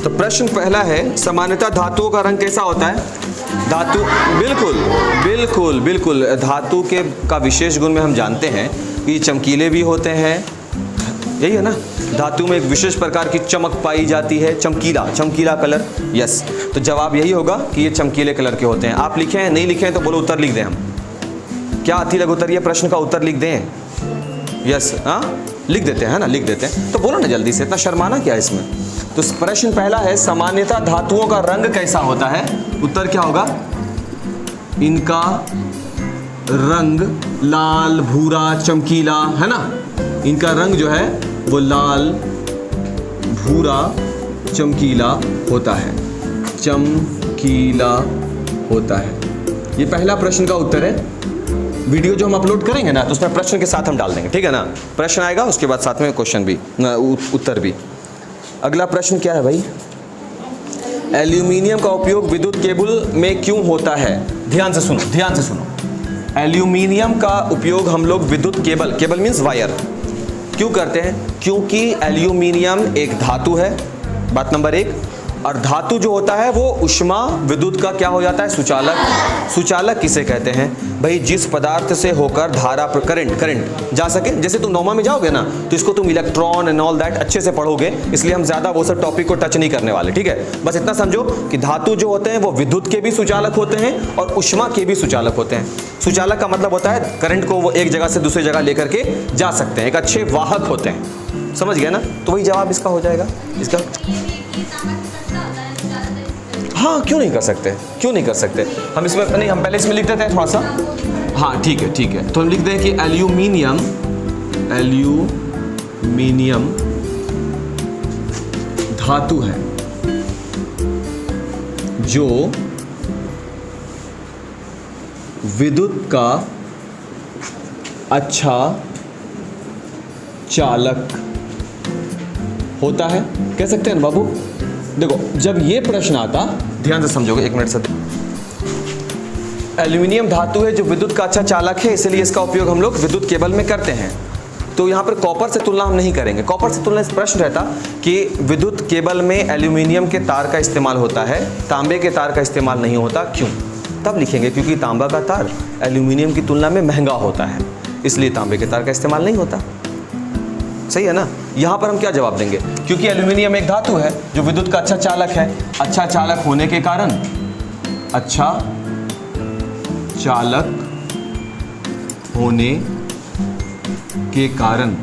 तो प्रश्न पहला है, सामान्यतः धातुओं का रंग कैसा होता है? धातु, बिल्कुल बिल्कुल बिल्कुल, धातु के का विशेष गुण में हम जानते हैं कि चमकीले भी होते हैं, यही है ना। धातु में एक विशेष प्रकार की चमक पाई जाती है, चमकीला, चमकीला कलर। यस, तो जवाब यही होगा कि ये चमकीले कलर के होते हैं। आप लिखे हैं, नहीं लिखे हैं तो बोलो उत्तर लिख दें हम। क्या अति लघु उत्तरीय प्रश्न का उत्तर लिख दें? यस, हाँ लिख देते हैं, है ना, लिख देते हैं। तो बोलो ना जल्दी से, इतना शर्माना क्या है इसमें। तो प्रश्न पहला है, सामान्यतः धातुओं का रंग कैसा होता है? उत्तर क्या होगा? इनका रंग लाल, भूरा, चमकीला, है ना। इनका रंग जो है वो लाल, भूरा, चमकीला होता है, चमकीला होता है। ये पहला प्रश्न का उत्तर है। वीडियो जो हम अपलोड करेंगे ना, तो उसमें प्रश्न के साथ हम डाल देंगे, ठीक है ना। प्रश्न आएगा, उसके बाद साथ में क्वेश्चन भी, उत्तर भी। अगला प्रश्न क्या है भाई? एल्यूमिनियम का उपयोग विद्युत केबल में क्यों होता है? ध्यान से सुनो, ध्यान से सुनो। एल्यूमिनियम का उपयोग हम लोग विद्युत केबल, केबल मीन्स वायर, क्यों करते हैं? क्योंकि एल्यूमिनियम एक धातु है, बात नंबर एक। और धातु जो होता है वो उष्मा विद्युत का क्या हो जाता है? सुचालक। सुचालक किसे कहते हैं भाई? जिस पदार्थ से होकर धारा, करंट जा सके। जैसे तुम नौमा में जाओगे ना, तो इसको तुम इलेक्ट्रॉन एंड ऑल दैट अच्छे से पढ़ोगे, इसलिए हम ज्यादा वो सब टॉपिक को टच नहीं करने वाले, ठीक है। बस इतना समझो कि धातु जो होते हैं वो विद्युत के भी सुचालक होते हैं और उष्मा के भी सुचालक होते हैं। सुचालक का मतलब होता है करंट को वो एक जगह से दूसरी जगह लेकर के जा सकते हैं, एक अच्छे वाहक होते हैं, समझ गए ना। तो वही जवाब इसका हो जाएगा, इसका। हाँ, क्यों नहीं कर सकते, क्यों नहीं कर सकते। हम इसमें नहीं, हम पहले इसमें लिख देते हैं थोड़ा सा। हाँ ठीक है, ठीक है। तो हम लिख दें कि एल्यूमिनियम धातु है जो विद्युत का अच्छा चालक होता है, कह सकते हैं ना बाबू। देखो, जब ये प्रश्न आता, ध्यान से समझोगे, एक मिनट से। एल्यूमिनियम धातु है जो विद्युत का अच्छा चालक है, इसलिए इसका उपयोग हम लोग विद्युत केबल में करते हैं। तो यहाँ पर कॉपर से तुलना हम नहीं करेंगे। कॉपर से तुलना, इस प्रश्न रहता कि विद्युत केबल में एल्यूमिनियम के तार का इस्तेमाल होता है, तांबे के तार का इस्तेमाल नहीं होता। क्यों? तब लिखेंगे क्योंकि तांबा का तार एल्यूमिनियम की तुलना में महंगा होता है, इसलिए तांबे के तार का इस्तेमाल नहीं होता। सही है ना। यहां पर हम क्या जवाब देंगे? क्योंकि एल्यूमिनियम एक धातु है जो विद्युत का अच्छा चालक है। अच्छा चालक होने के कारण, अच्छा चालक होने के कारण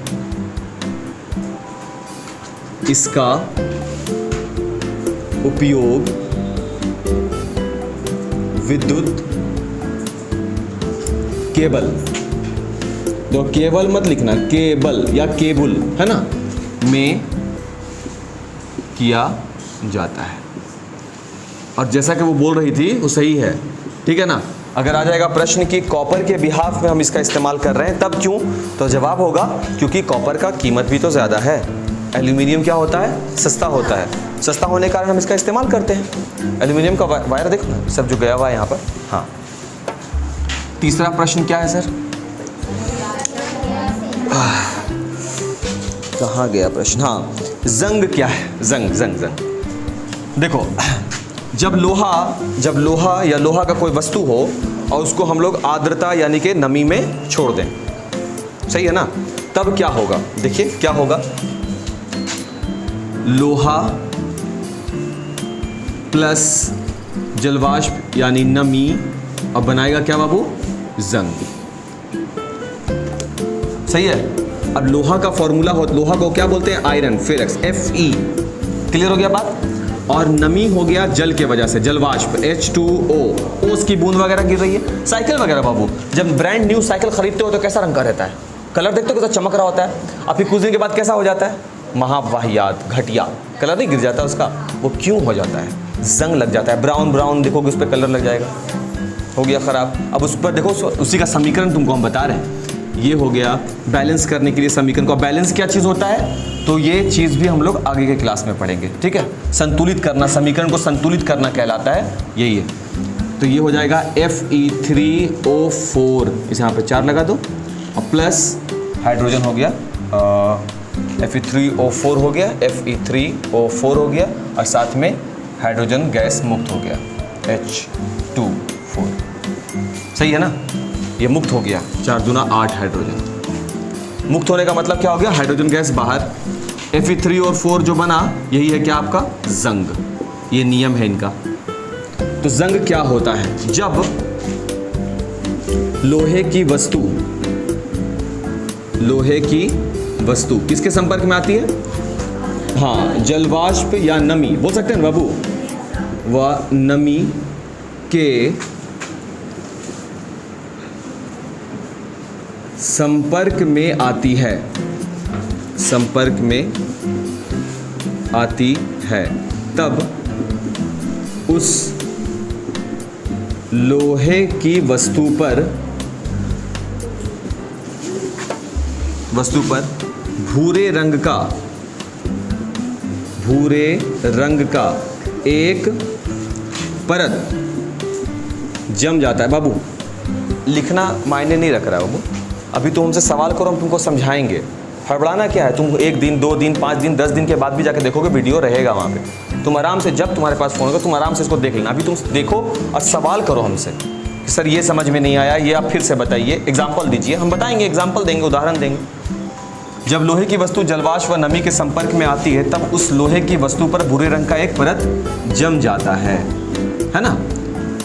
इसका उपयोग विद्युत केबल, तो केबल मत लिखना, केबल या केबुल, है ना, में किया जाता है। और जैसा कि वो बोल रही थी वो सही है, ठीक है ना। अगर आ जाएगा प्रश्न कि कॉपर के बिहाफ में हम इसका इस्तेमाल कर रहे हैं, तब क्यों? तो जवाब होगा क्योंकि कॉपर का कीमत भी तो ज़्यादा है। एल्यूमिनियम क्या होता है? सस्ता होता है। सस्ता होने के कारण हम इसका इस्तेमाल करते हैं। एल्यूमिनियम का वायर देखो ना, सब जो गया हुआ है यहाँ पर। हाँ, तीसरा प्रश्न क्या है सर? कहाँ गया प्रश्न? हाँ, जंग क्या है? जंग। देखो, जब लोहा या लोहा का कोई वस्तु हो और उसको हम लोग आर्द्रता यानी कि नमी में छोड़ दें, सही है ना, तब क्या होगा? देखिए क्या होगा। लोहा प्लस जलवाष्प यानी नमी, और बनाएगा क्या बाबू? जंग। सही है। अब लोहा का फॉर्मूला हो, लोहा को क्या बोलते हैं? Iron, ferrous, Fe। क्लियर हो गया बात। और नमी हो गया जल के वजह से, जलवाष्प, H2O। ओस की बूंद वगैरह गिर रही है। साइकिल वगैरह बाबू, जब ब्रांड न्यू साइकिल खरीदते हो तो कैसा रंग का रहता है? कलर देखते हो कैसा चमक रहा होता है। अब फिर कुछ दिन के बाद कैसा हो जाता है? महावाहियात, घटिया, कलर नहीं गिर जाता उसका। वो क्यों हो जाता है? जंग लग जाता है। ब्राउन देखोगे उस पर कलर लग जाएगा, हो गया खराब। अब उस पर देखो, उसी का समीकरण तुमको हम बता रहे हैं। ये हो गया बैलेंस करने के लिए समीकरण को। बैलेंस क्या चीज़ होता है? तो ये चीज़ भी हम लोग आगे के क्लास में पढ़ेंगे, ठीक है। संतुलित करना, समीकरण को संतुलित करना कहलाता है, यही है। तो ये हो जाएगा Fe3O4, इसे यहाँ पे 4 लगा दो, और प्लस हाइड्रोजन हो गया Fe3O4 हो गया, Fe3O4 हो गया और साथ में हाइड्रोजन गैस मुक्त हो गया H2O4। सही है ना, ये मुक्त हो गया, 4 दूना 8 हाइड्रोजन। मुक्त होने का मतलब क्या हो गया, हाइड्रोजन गैस बाहर। Fe3 और 4 जो बना यही है क्या आपका जंग, ये नियम है इनका। तो जंग क्या होता है, जब लोहे की वस्तु किसके संपर्क में आती है, हाँ जलवाष्प या नमी बोल सकते हैं ना बाबू, वह नमी के संपर्क में आती है, संपर्क में आती है, तब उस लोहे की वस्तु पर भूरे रंग का एक परत जम जाता है। बाबू लिखना मायने नहीं रख रहा है बाबू, अभी तो हमसे सवाल करो, हम तुमको समझाएंगे। हड़बड़ाना क्या है, तुम 1 दिन 2 दिन 5 दिन 10 दिन के बाद भी जाके देखोगे, वीडियो रहेगा वहाँ पे, तुम आराम से, जब तुम्हारे पास फ़ोन होगा तुम आराम से इसको देख लेना। अभी तुम देखो और सवाल करो हमसे कि सर ये समझ में नहीं आया, ये आप फिर से बताइए, एग्जाम्पल दीजिए, हम बताएंगे, एग्जाम्पल देंगे, उदाहरण देंगे। जब लोहे की वस्तु जलवाष्प व नमी के संपर्क में आती है तब उस लोहे की वस्तु पर भूरे रंग का एक परत जम जाता है ना।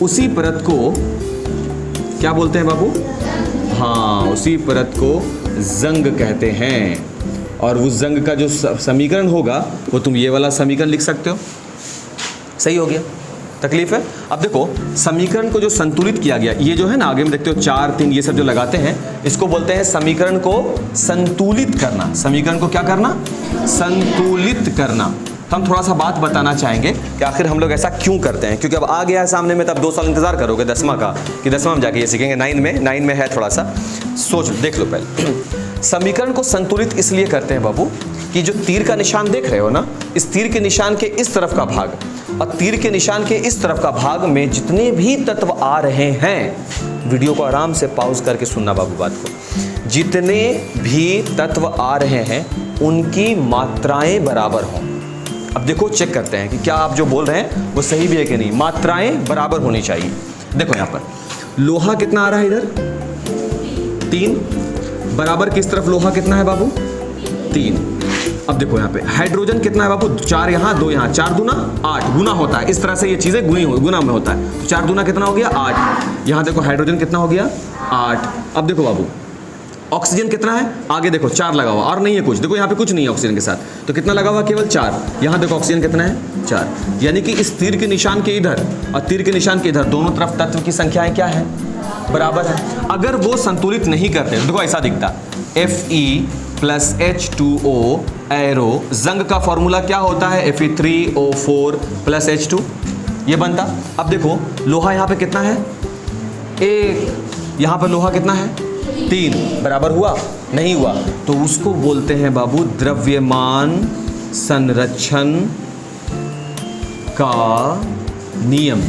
उसी परत को क्या बोलते हैं बाबू, हाँ उसी परत को जंग कहते हैं। और उस जंग का जो समीकरण होगा वो तुम ये वाला समीकरण लिख सकते हो। सही हो गया, तकलीफ है। अब देखो समीकरण को जो संतुलित किया गया, ये जो है ना आगे में देखते हो 4 3 ये सब जो लगाते हैं, इसको बोलते हैं समीकरण को संतुलित करना। समीकरण को क्या करना, संतुलित करना। तो हम थोड़ा सा बात बताना चाहेंगे कि आखिर हम लोग ऐसा क्यों करते हैं, क्योंकि अब आ गया है सामने में, तब 2 साल इंतजार करोगे 10वां का, कि 10वां में जाके ये सीखेंगे। 9 में है, थोड़ा सा सोच देख लो पहले। समीकरण को संतुलित इसलिए करते हैं बाबू कि जो तीर का निशान देख रहे हो ना, इस तीर के निशान के इस तरफ का भाग और तीर के निशान के इस तरफ का भाग में जितने भी तत्व आ रहे हैं, वीडियो को आराम से पॉज करके सुनना बाबू बात को, जितने भी तत्व आ रहे हैं उनकी मात्राएं बराबर हों। अब देखो चेक करते हैं कि क्या आप जो बोल रहे हैं वो सही भी है कि नहीं। मात्राएं बराबर होनी चाहिए। देखो यहाँ पर लोहा कितना आ रहा है, इधर 3, बराबर किस तरफ लोहा कितना है बाबू, 3। अब देखो यहाँ पे हाइड्रोजन कितना है बाबू, 4 यहाँ 2 यहाँ, 4 दूना 8 गुना होता है। इस तरह से ये चीजें गुना में होता है, तो 4 दूना कितना हो गया 8। यहाँ देखो हाइड्रोजन कितना हो गया 8। अब देखो बाबू ऑक्सीजन कितना है, आगे देखो 4 लगा हुआ और नहीं है कुछ, देखो यहाँ पे कुछ नहीं है ऑक्सीजन के साथ, तो कितना लगा हुआ केवल 4। यहाँ देखो ऑक्सीजन कितना है 4। यानी कि इस तीर के निशान के इधर और तीर के निशान के इधर दोनों तरफ तत्व की संख्याएं क्या है, बराबर है। अगर वो संतुलित नहीं करते, देखो ऐसा दिखता Fe+H2O एरो, जंग का फॉर्मूला क्या होता है Fe3O4+H2, ये बनता। अब देखो लोहा यहाँ पे कितना है 1, यहाँ पर लोहा कितना है 3, बराबर हुआ नहीं हुआ, तो उसको बोलते हैं बाबू द्रव्यमान संरक्षण का नियम।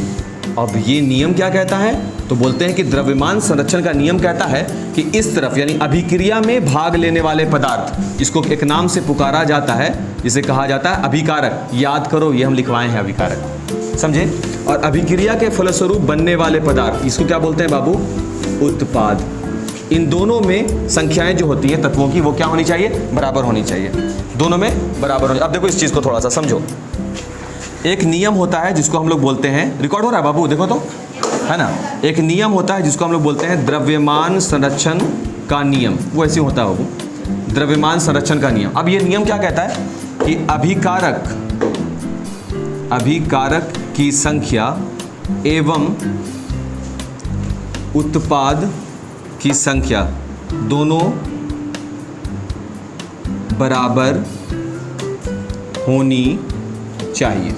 अब ये नियम क्या कहता है, तो बोलते हैं कि द्रव्यमान संरक्षण का नियम कहता है कि इस तरफ यानी अभिक्रिया में भाग लेने वाले पदार्थ, इसको एक नाम से पुकारा जाता है जिसे कहा जाता है अभिकारक। याद करो ये हम लिखवाए हैं अभिकारक, समझे। और अभिक्रिया के फलस्वरूप बनने वाले पदार्थ, इसको क्या बोलते हैं बाबू, उत्पाद। इन दोनों में संख्याएं जो होती हैं तत्वों की वो क्या होनी चाहिए, बराबर होनी चाहिए, दोनों में बराबर होनी। अब देखो इस चीज को थोड़ा सा समझो। एक नियम होता है जिसको हम लोग बोलते हैं, रिकॉर्ड हो रहा है बाबू देखो तो, है ना। एक नियम होता है जिसको हम लोग बोलते हैं द्रव्यमान संरक्षण का नियम, वो ऐसे होता है बाबू, द्रव्यमान संरक्षण का नियम। अब ये नियम क्या कहता है कि अभिकारक की संख्या एवं उत्पाद की संख्या दोनों बराबर होनी चाहिए,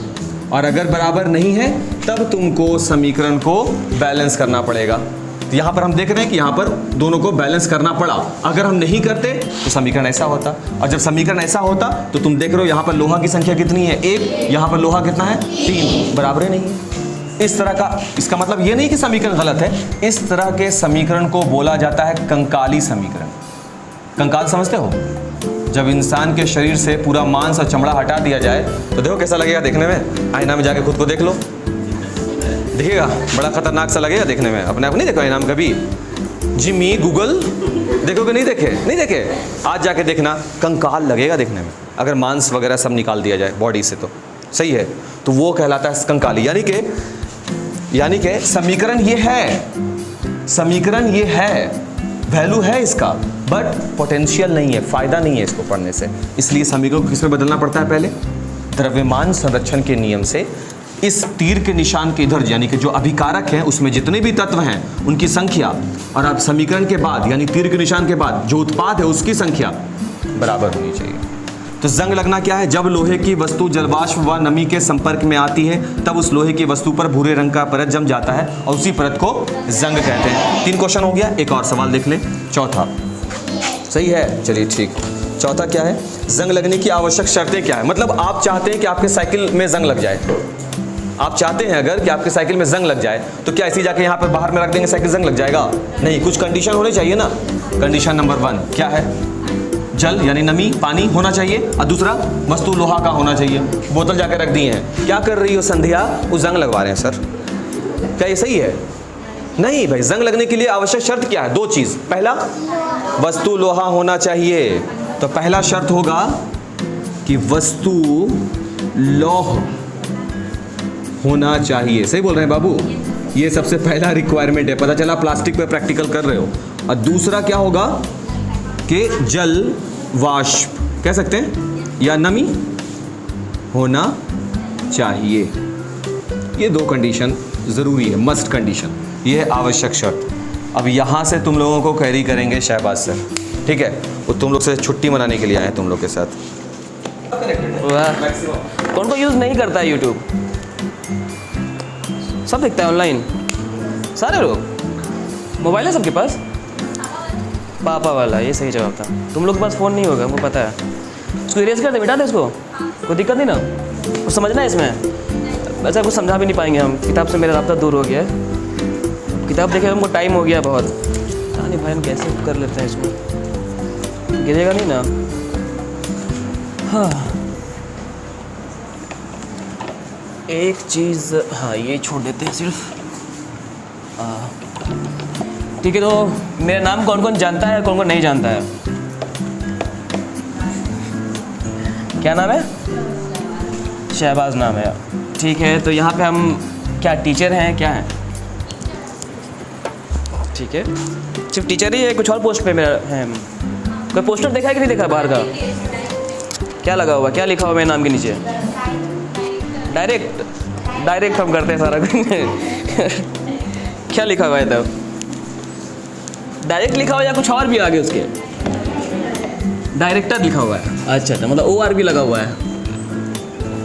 और अगर बराबर नहीं है तब तुमको समीकरण को बैलेंस करना पड़ेगा। तो यहाँ पर हम देख रहे हैं कि यहाँ पर दोनों को बैलेंस करना पड़ा। अगर हम नहीं करते तो समीकरण ऐसा होता, और जब समीकरण ऐसा होता तो तुम देख रहे हो यहाँ पर लोहा की संख्या कितनी है 1, यहाँ पर लोहा कितना है 3, बराबर ही नहीं है। इस तरह का, इसका मतलब ये नहीं कि समीकरण गलत है, इस तरह के समीकरण को बोला जाता है कंकाली समीकरण। कंकाल समझते हो, जब इंसान के शरीर से पूरा मांस और चमड़ा हटा दिया जाए तो देखो कैसा लगेगा देखने में। आईना में जाके खुद को देख लो, देखिएगा बड़ा खतरनाक सा लगेगा देखने में। अपने आप नहीं देखो आईना में कभी? जिमी गूगल देखोगे? नहीं देखे? नहीं देखे? आज जाके देखना, कंकाल लगेगा देखने में अगर मांस वगैरह सब निकाल दिया जाए बॉडी से तो। सही है, तो वो कहलाता है कंकाली। यानी कि समीकरण ये है, समीकरण ये है, वैल्यू है इसका, बट पोटेंशियल नहीं है, फायदा नहीं है इसको पढ़ने से। इसलिए समीकरण को किसमें बदलना पड़ता है? पहले द्रव्यमान संरक्षण के नियम से इस तीर के निशान के इधर, यानी कि जो अभिकारक हैं उसमें जितने भी तत्व हैं उनकी संख्या, और अब समीकरण के बाद यानी तीर के निशान के बाद जो उत्पाद है उसकी संख्या बराबर होनी चाहिए। तो जंग लगना क्या है? जब लोहे की वस्तु जलवाष्प व नमी के संपर्क में आती है तब उस लोहे की वस्तु पर भूरे रंग का परत जम जाता है और उसी परत को जंग कहते हैं। 3 क्वेश्चन हो गया, एक और सवाल देख लें, चौथा। सही है, चलिए ठीक। चौथा क्या है? जंग लगने की आवश्यक शर्तें क्या है? मतलब आप चाहते हैं कि आपके साइकिल में जंग लग जाए, आप चाहते हैं अगर कि आपके साइकिल में जंग लग जाए तो क्या ऐसे जाके यहाँ पर बाहर में रख देंगे साइकिल जंग लग जाएगा? नहीं, कुछ कंडीशन होने चाहिए ना। कंडीशन नंबर 1 क्या है? जल यानी नमी, पानी होना चाहिए, और दूसरा वस्तु लोहा का होना चाहिए। बोतल जाकर रख दी है, क्या कर रही हो संध्या? वो जंग लगवा रहे हैं सर, क्या ये सही है? नहीं भाई, जंग लगने के लिए आवश्यक शर्त क्या है? 2 चीज। पहला, वस्तु लोहा होना चाहिए, तो पहला शर्त होगा कि वस्तु लौह होना चाहिए। सही बोल रहे हैं बाबू, ये सबसे पहला रिक्वायरमेंट है। पता चला प्लास्टिक पे प्रैक्टिकल कर रहे हो। और दूसरा क्या होगा कि जल वाष्प कह सकते हैं या नमी होना चाहिए। ये 2 कंडीशन ज़रूरी है, मस्ट कंडीशन, ये है आवश्यक शर्त। अब यहाँ से तुम लोगों को कैरी करेंगे शहबाज सर, ठीक है? वो तुम लोग से छुट्टी मनाने के लिए आए हैं तुम लोग के साथ। कौन को यूज़ नहीं करता है यूट्यूब? सब देखता है ऑनलाइन, सारे लोग। मोबाइल है सबके पास? पापा वाला, ये सही जवाब था। तुम लोग के पास फ़ोन नहीं होगा, हमको पता है। उसको इरेज कर दे, मिटा दे उसको, कोई दिक्कत नहीं ना। कुछ समझना है इसमें, वैसा कुछ समझा भी नहीं पाएंगे हम। किताब से मेरा रास्ता दूर हो गया है, किताब देखे हमको टाइम हो गया बहुत। पता नहीं भाई हम कैसे कर लेते हैं इसको, गिरेगा नहीं ना? हाँ, एक चीज़, हाँ ये छोड़ देते हैं सिर्फ। ठीक है, तो मेरा नाम कौन कौन जानता है, कौन कौन नहीं जानता है? क्या नाम है? शहबाज नाम है। ठीक है, तो यहाँ पे हम क्या टीचर हैं, क्या हैं? ठीक है, सिर्फ टीचर ही है, कुछ और पोस्ट पे मेरा है? कोई पोस्टर देखा है कि नहीं देखा बाहर का? क्या लगा हुआ, क्या लिखा हुआ मेरे नाम के नीचे? डायरेक्ट हम करते हैं सारा कुछ। क्या लिखा हुआ है तब? डायरेक्ट लिखा हुआ या कुछ और भी आगे उसके? डायरेक्टर लिखा हुआ है। अच्छा, मतलब OR भी लगा हुआ है।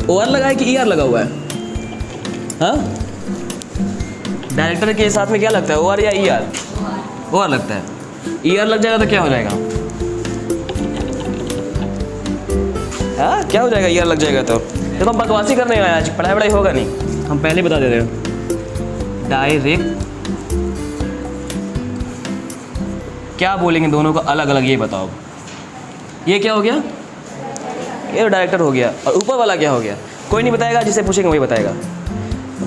OR लगा है कि ER लगा हुआ है? हाँ, डायरेक्टर के साथ में क्या लगता है, OR या ER? OR लगता है। ER लग जाएगा तो क्या हो जाएगा? हाँ, क्या हो जाएगा ER लग जाएगा तो? देखो हम बकवासी करने आए आज, पढ़ाई होगा नहीं, हम पहले बता दे रहे हो। डायरेक्ट क्या बोलेंगे दोनों को अलग अलग, ये बताओ। ये क्या हो गया? ये डायरेक्टर हो गया। और ऊपर वाला क्या हो गया? कोई नहीं बताएगा, जिसे पूछेंगे वही बताएगा।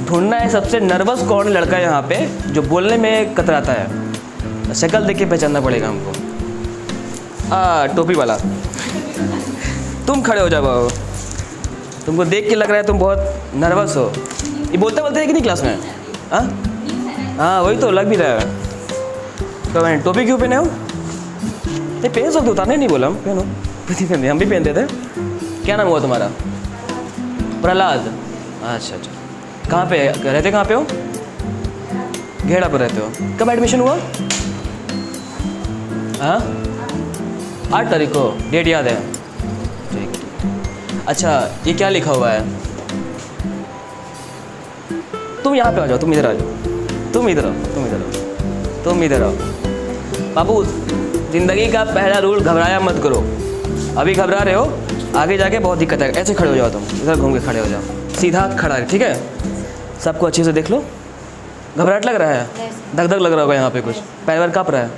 ढूंढना है सबसे नर्वस कौन लड़का है यहाँ पे जो बोलने में कतराता है। शक्ल देख के पहचानना पड़ेगा हमको। टोपी वाला, तुम खड़े हो जाओ बाबू, तुमको देख के लग रहा है तुम बहुत नर्वस हो। ये बोलते बोलते है कि नहीं क्लास में? हाँ वही तो लग भी रहा है। तो मैंने टोपी क्यों पहने हो? नहीं पहन सकते, उतारने नहीं बोला हम, पहनो। पहनते, हम भी पहनते थे। क्या नाम हुआ तुम्हारा? प्रहलाद। अच्छा, कहाँ पे रहते, कहाँ पे हो? घेड़ा पर रहते हो। कब एडमिशन हुआ? हाँ, 8 तारीख को, डेट याद है? ठीक। अच्छा, ये क्या लिखा हुआ है? तुम यहाँ पे आ जाओ, तुम इधर आ जाओ, तुम इधर आओ, तुम इधर आओ, तुम इधर आओ। बाबू, ज़िंदगी का पहला रूल, घबराया मत करो। अभी घबरा रहे हो, आगे जाके बहुत दिक्कत है। ऐसे खड़े हो जाओ, तुम इधर घूम के खड़े हो जाओ, सीधा खड़ा है, ठीक है? सबको अच्छे से देख लो। घबराहट लग रहा है? धक धक लग रहा होगा यहाँ पे, कुछ पैर वैर काँप रहा है?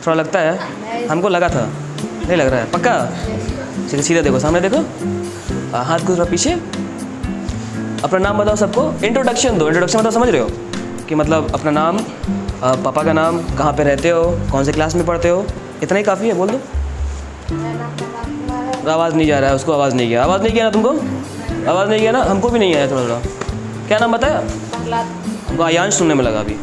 थोड़ा लगता है, हमको लगा था। नहीं लग रहा है? पक्का? सीधे सीधे देखो, सामने देखो, हाथ को थोड़ा पीछे। अपना नाम बताओ सबको, इंट्रोडक्शन दो। इंट्रोडक्शन मतलब समझ रहे हो कि मतलब अपना नाम, पापा का नाम, कहाँ पे रहते हो, कौन से क्लास में पढ़ते हो, इतना ही काफ़ी है, बोल दो। आवाज़ नहीं जा रहा है, उसको आवाज़ नहीं गया। आवाज़ नहीं गया ना तुमको? आवाज़ नहीं गया ना? हमको भी नहीं आया थोड़ा थोड़ा। क्या नाम बताया? हमको आयांश सुनने में लगा अभी।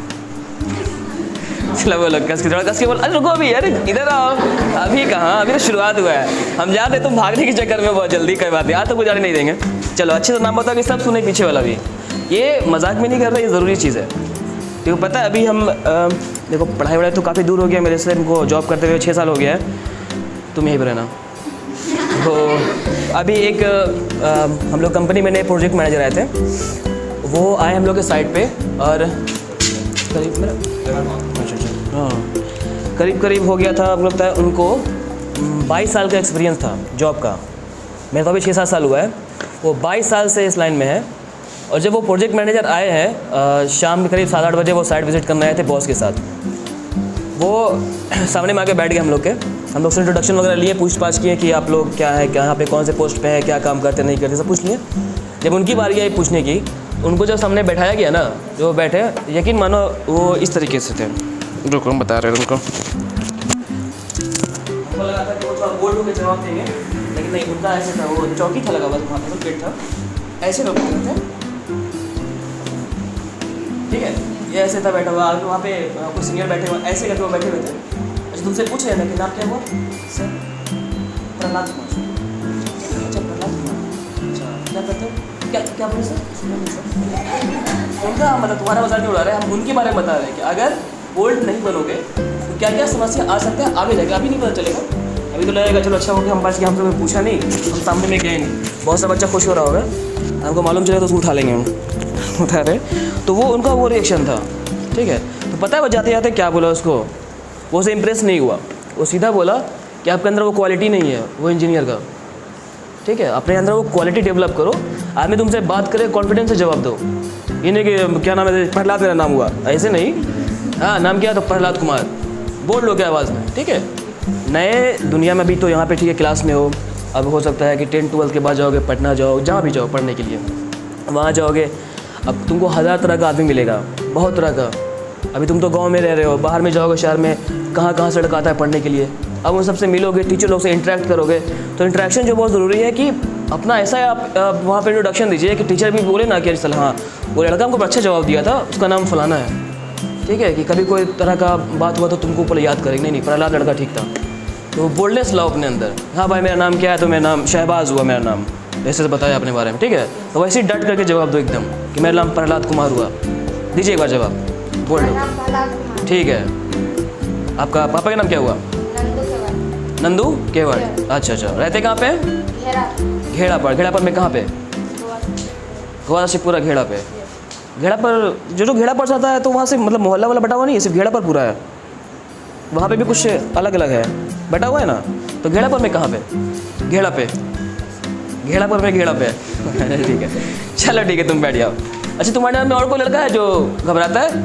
चलो बोलो, कस के बोल। अरे रुको अभी, अरे इधर आओ। अभी कहाँ, अभी तो शुरुआत हुआ है। हम जा रहे तुम भागने के चक्कर में बहुत जल्दी, कोई बात नहीं, आज तो गुजारे नहीं देंगे। चलो अच्छे से नाम बताओ कि सब सुने पीछे वाला भी। ये मजाक में नहीं कर रहे, ये ज़रूरी चीज़ है। क्योंकि पता है अभी हम देखो पढ़ाई वढ़ाई तो काफ़ी दूर हो गया मेरे से, इनको जॉब करते हुए 6 साल हो गया है। तुम यहीं पर रहना। तो अभी एक हम लोग कंपनी में नए प्रोजेक्ट मैनेजर आए थे, वो आए हम लोग के साइट पे और करीब मेरा हाँ करीब करीब हो गया था, लगता है उनको 22 साल का एक्सपीरियंस था जॉब का। मेरा तो अभी 6-7 साल हुआ है, वो 22 साल से इस लाइन में है। और जब वो प्रोजेक्ट मैनेजर आए हैं शाम के करीब 7-8 बजे वो साइट विजिट करने आए थे बॉस के साथ। वो सामने में आके बैठ गए हम लोग के, हम लोग से इंट्रोडक्शन वगैरह लिए, पूछ-पाछ किए कि आप लोग क्या है, क्या यहाँ पे कौन से पोस्ट पे है, क्या काम करते नहीं करते, सब पूछ लिए। जब उनकी बारी आई पूछने की, उनको जब सामने बैठाया गया ना, जो वो बैठे, यकीन मानो वो इस तरीके से थे। रुको हम बता रहे हैं उनको। हमको लगा था कि वो थोड़ा बोल्ड होकर जवाब देंगे, लेकिन नहीं, उनका ऐसे था, वो चौकी था लगा हुआ वहाँ पर, पेट था, ऐसे लोग बैठे थे, ठीक है, ये ऐसे था बैठा हुआ। वहाँ पे कुछ सीनियर बैठे हुए, ऐसे करके वो बैठे हुए थे। अच्छा तुमसे पूछ रहे हैं ना कि नाम क्या हुआ? सर प्रहलाद कुमार। अच्छा प्रहलाद कुमार, अच्छा क्या करते हो? क्या बोले सर? उनका मतलब तुम्हारा मजाक नहीं उड़ा रहे, हम उनके बारे में बता रहे हैं कि अगर बोल्ड नहीं बनोगे तो क्या क्या समस्या आ सकता है आगे जाके, अभी नहीं पता चलेगा। अभी तो लगेगा चलो अच्छा हो गया हम पास कि हमसे कोई पूछा नहीं, हम सामने में गए नहीं, बहुत सा बच्चा खुश हो रहा होगा, हमको मालूम चलेगा तो उसको उठा लेंगे हम। उठा रहे तो वो उनका वो रिएक्शन था, ठीक है। तो पता है वो जाते जाते क्या बोला उसको, वो उसे इम्प्रेस नहीं हुआ, वो सीधा बोला कि आपके अंदर वो क्वालिटी नहीं है वो इंजीनियर का, ठीक है, अपने अंदर वो क्वालिटी डेवलप करो। आदमी तुमसे बात करे कॉन्फिडेंस से जवाब दो, ये नहीं कि क्या नाम है, प्रहलाद मेरा नाम हुआ, ऐसे नहीं। हाँ नाम क्या है तो प्रहलाद कुमार, बोल लो क्या आवाज़ में, ठीक है। नए दुनिया में भी तो यहाँ पे ठीक है क्लास में हो, अब हो सकता है कि 10-12 के बाद जाओगे पटना जाओ, जहाँ भी जाओ पढ़ने के लिए, वहाँ जाओगे अब तुमको 1000 तरह का आदमी मिलेगा, बहुत तरह का। अभी तुम तो गांव में रह रहे हो, बाहर में जाओगे शहर में, कहाँ कहाँ से लड़का आता है पढ़ने के लिए। अब उन सबसे मिलोगे, टीचर लोग से इंटरेक्ट करोगे, तो इंटरेक्शन जो बहुत ज़रूरी है कि अपना ऐसा आप वहाँ पर इंट्रोडक्शन दीजिए कि टीचर भी बोले ना कि चल हाँ वो लड़का हमको अच्छा जवाब दिया था, उसका नाम फलाना है, ठीक है, कि कभी कोई तरह का बात हुआ तो तुमको पहले याद करेंगे, नहीं प्रहलाद लड़का ठीक था। तो बोल्डनेस लाओ अपने अंदर, हाँ भाई मेरा नाम क्या है, तो मेरा नाम शहबाज हुआ, मेरा नाम ऐसे बताया अपने बारे में, ठीक है। तो वैसे ही डट करके जवाब दो एकदम कि मेरा नाम प्रहलाद कुमार हुआ, दीजिए एक बार जवाब, बोल दो, ठीक है। आपका पापा का नाम क्या हुआ? नंदू केवड़, अच्छा अच्छा, रहते कहाँ पे? घेड़ा पर। घेड़ा पर में कहाँ पे? गोवा से पूरा घेड़ा पे। घेड़ा पर जो घेड़ा पर जाता है तो वहाँ से मतलब मोहल्ला वाला बटा हुआ नहीं है, सिर्फ घेड़ा पर पूरा है, वहाँ पे भी कुछ अलग अलग है, बटा हुआ है ना। तो घेड़ा पर में कहाँ पे? घेड़ा पे, घेड़ा पर में घेड़ा पे ठीक है, चलो ठीक है तुम बैठ जाओ। अच्छा तुम्हारे नाम में और कोई लड़का है जो घबराता है?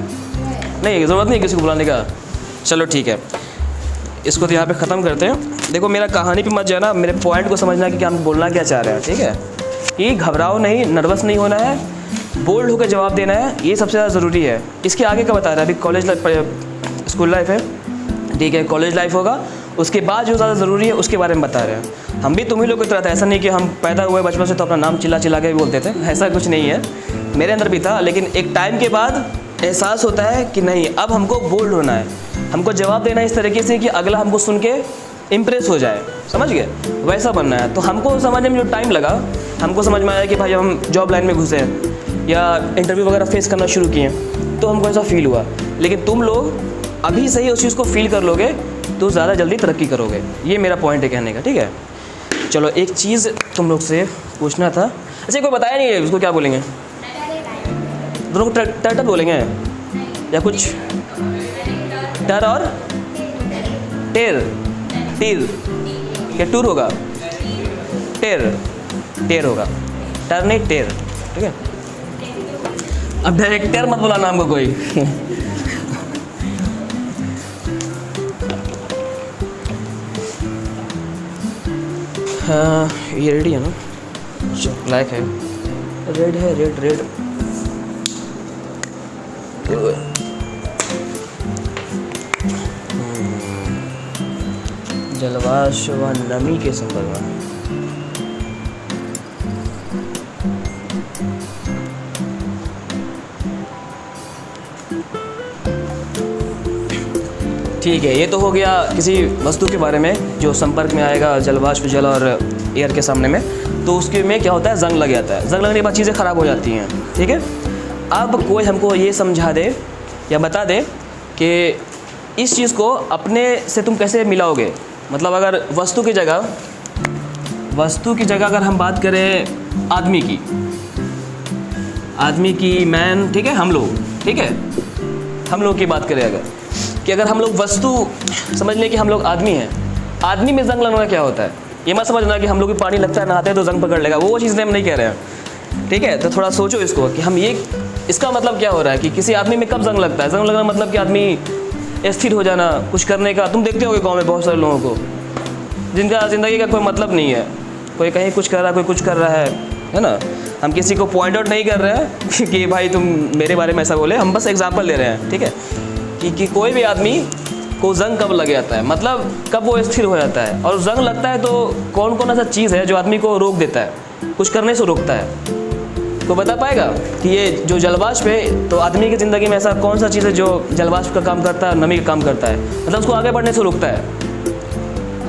नहीं, ज़रूरत नहीं किसी को बुलाने का, चलो ठीक है, इसको तो यहाँ पे ख़त्म करते हैं। देखो मेरा कहानी पे मत जाना, मेरे पॉइंट को समझना कि हम बोलना क्या चाह रहे हैं, ठीक है। कि घबराओ नहीं, नर्वस नहीं होना है, बोल्ड होकर जवाब देना है, ये सबसे ज़्यादा ज़रूरी है। इसके आगे का बता रहा है, अभी कॉलेज लाइफ, स्कूल लाइफ है, ठीक है, कॉलेज लाइफ होगा, उसके बाद जो ज़्यादा ज़रूरी है उसके बारे में बता रहे हैं। हम भी तुम ही लोग की तरह था, ऐसा नहीं कि हम पैदा हुए बचपन से तो अपना नाम चिल्ला चिल्ला के भी बोलते थे, ऐसा कुछ नहीं है, मेरे अंदर भी था। लेकिन एक टाइम के बाद एहसास होता है कि नहीं अब हमको बोल्ड होना है, हमको जवाब देना इस तरीके से कि अगला हमको सुन के इम्प्रेस हो जाए, समझ गए, वैसा बनना है। तो हमको समझने में जो टाइम लगा, हमको समझ में आया कि भाई हम जॉब लाइन में घुसे या इंटरव्यू वगैरह फेस करना शुरू किए तो हमको ऐसा फील हुआ। लेकिन तुम लोग अभी से ही उस चीज़ को फील कर लोगे तो ज़्यादा जल्दी तरक्की करोगे, ये मेरा पॉइंट है कहने का, ठीक है। चलो एक चीज़ तुम लोग से पूछना था, अच्छा कोई बताया नहीं है उसको क्या बोलेंगे? दोनों को टर्टल बोलेंगे या कुछ? टर और टेर, टीर, क्या टूर होगा? टेर, टेर होगा, टर नहीं टेर, ठीक है। अब डायरेक्टर मत बुलाना हमको कोई हाँ, ये रेडी है ना, ब्लैक है, रेड है, रेड रेड। जलवाष्प व नमी के संपर्क में। ठीक है, ये तो हो गया किसी वस्तु के बारे में जो संपर्क में आएगा जलवाष्प, जल और एयर के सामने में, तो उसके में क्या होता है, जंग लग जाता है। जंग लगने के बाद चीज़ें ख़राब हो जाती हैं। ठीक है, अब कोई हमको ये समझा दे या बता दे कि इस चीज़ को अपने से तुम कैसे मिलाओगे। मतलब अगर वस्तु की जगह अगर हम बात करें आदमी की मैन, ठीक है, हम लोग, ठीक है, हम लोग की बात करें अगर कि अगर हम लोग वस्तु समझ लें कि हम लोग आदमी हैं, आदमी में जंग लगना क्या होता है, ये मत समझना कि हम लोग भी पानी लगता है नहाते हैं तो जंग पकड़ लेगा, वो चीज़ हम नहीं कह रहे हैं। ठीक है, तो थोड़ा सोचो इसको कि हम ये, इसका मतलब क्या हो रहा है कि किसी आदमी में कब जंग लगता है। जंग लगना मतलब कि आदमी स्थिर हो जाना, कुछ करने का। तुम देखते होगे गाँव में बहुत सारे लोगों को जिनका ज़िंदगी का कोई मतलब नहीं है, कोई कहीं कुछ कर रहा है, कोई कुछ कर रहा है ना। हम किसी को पॉइंट आउट नहीं कर रहे हैं कि भाई तुम मेरे बारे में ऐसा बोले, हम बस एग्जांपल दे रहे हैं। ठीक है, कि कोई भी आदमी को जंग कब लग जाता है, मतलब कब वो स्थिर हो जाता है। और जंग लगता है तो कौन कौन ऐसा चीज़ है जो आदमी को रोक देता है, कुछ करने से रोकता है। तो बता पाएगा कि ये जो जलवाष्प है, तो आदमी की ज़िंदगी में ऐसा कौन सा चीज़ है जो जलवाष्प का काम करता है, नमी का काम करता है, मतलब उसको आगे बढ़ने से रोकता है।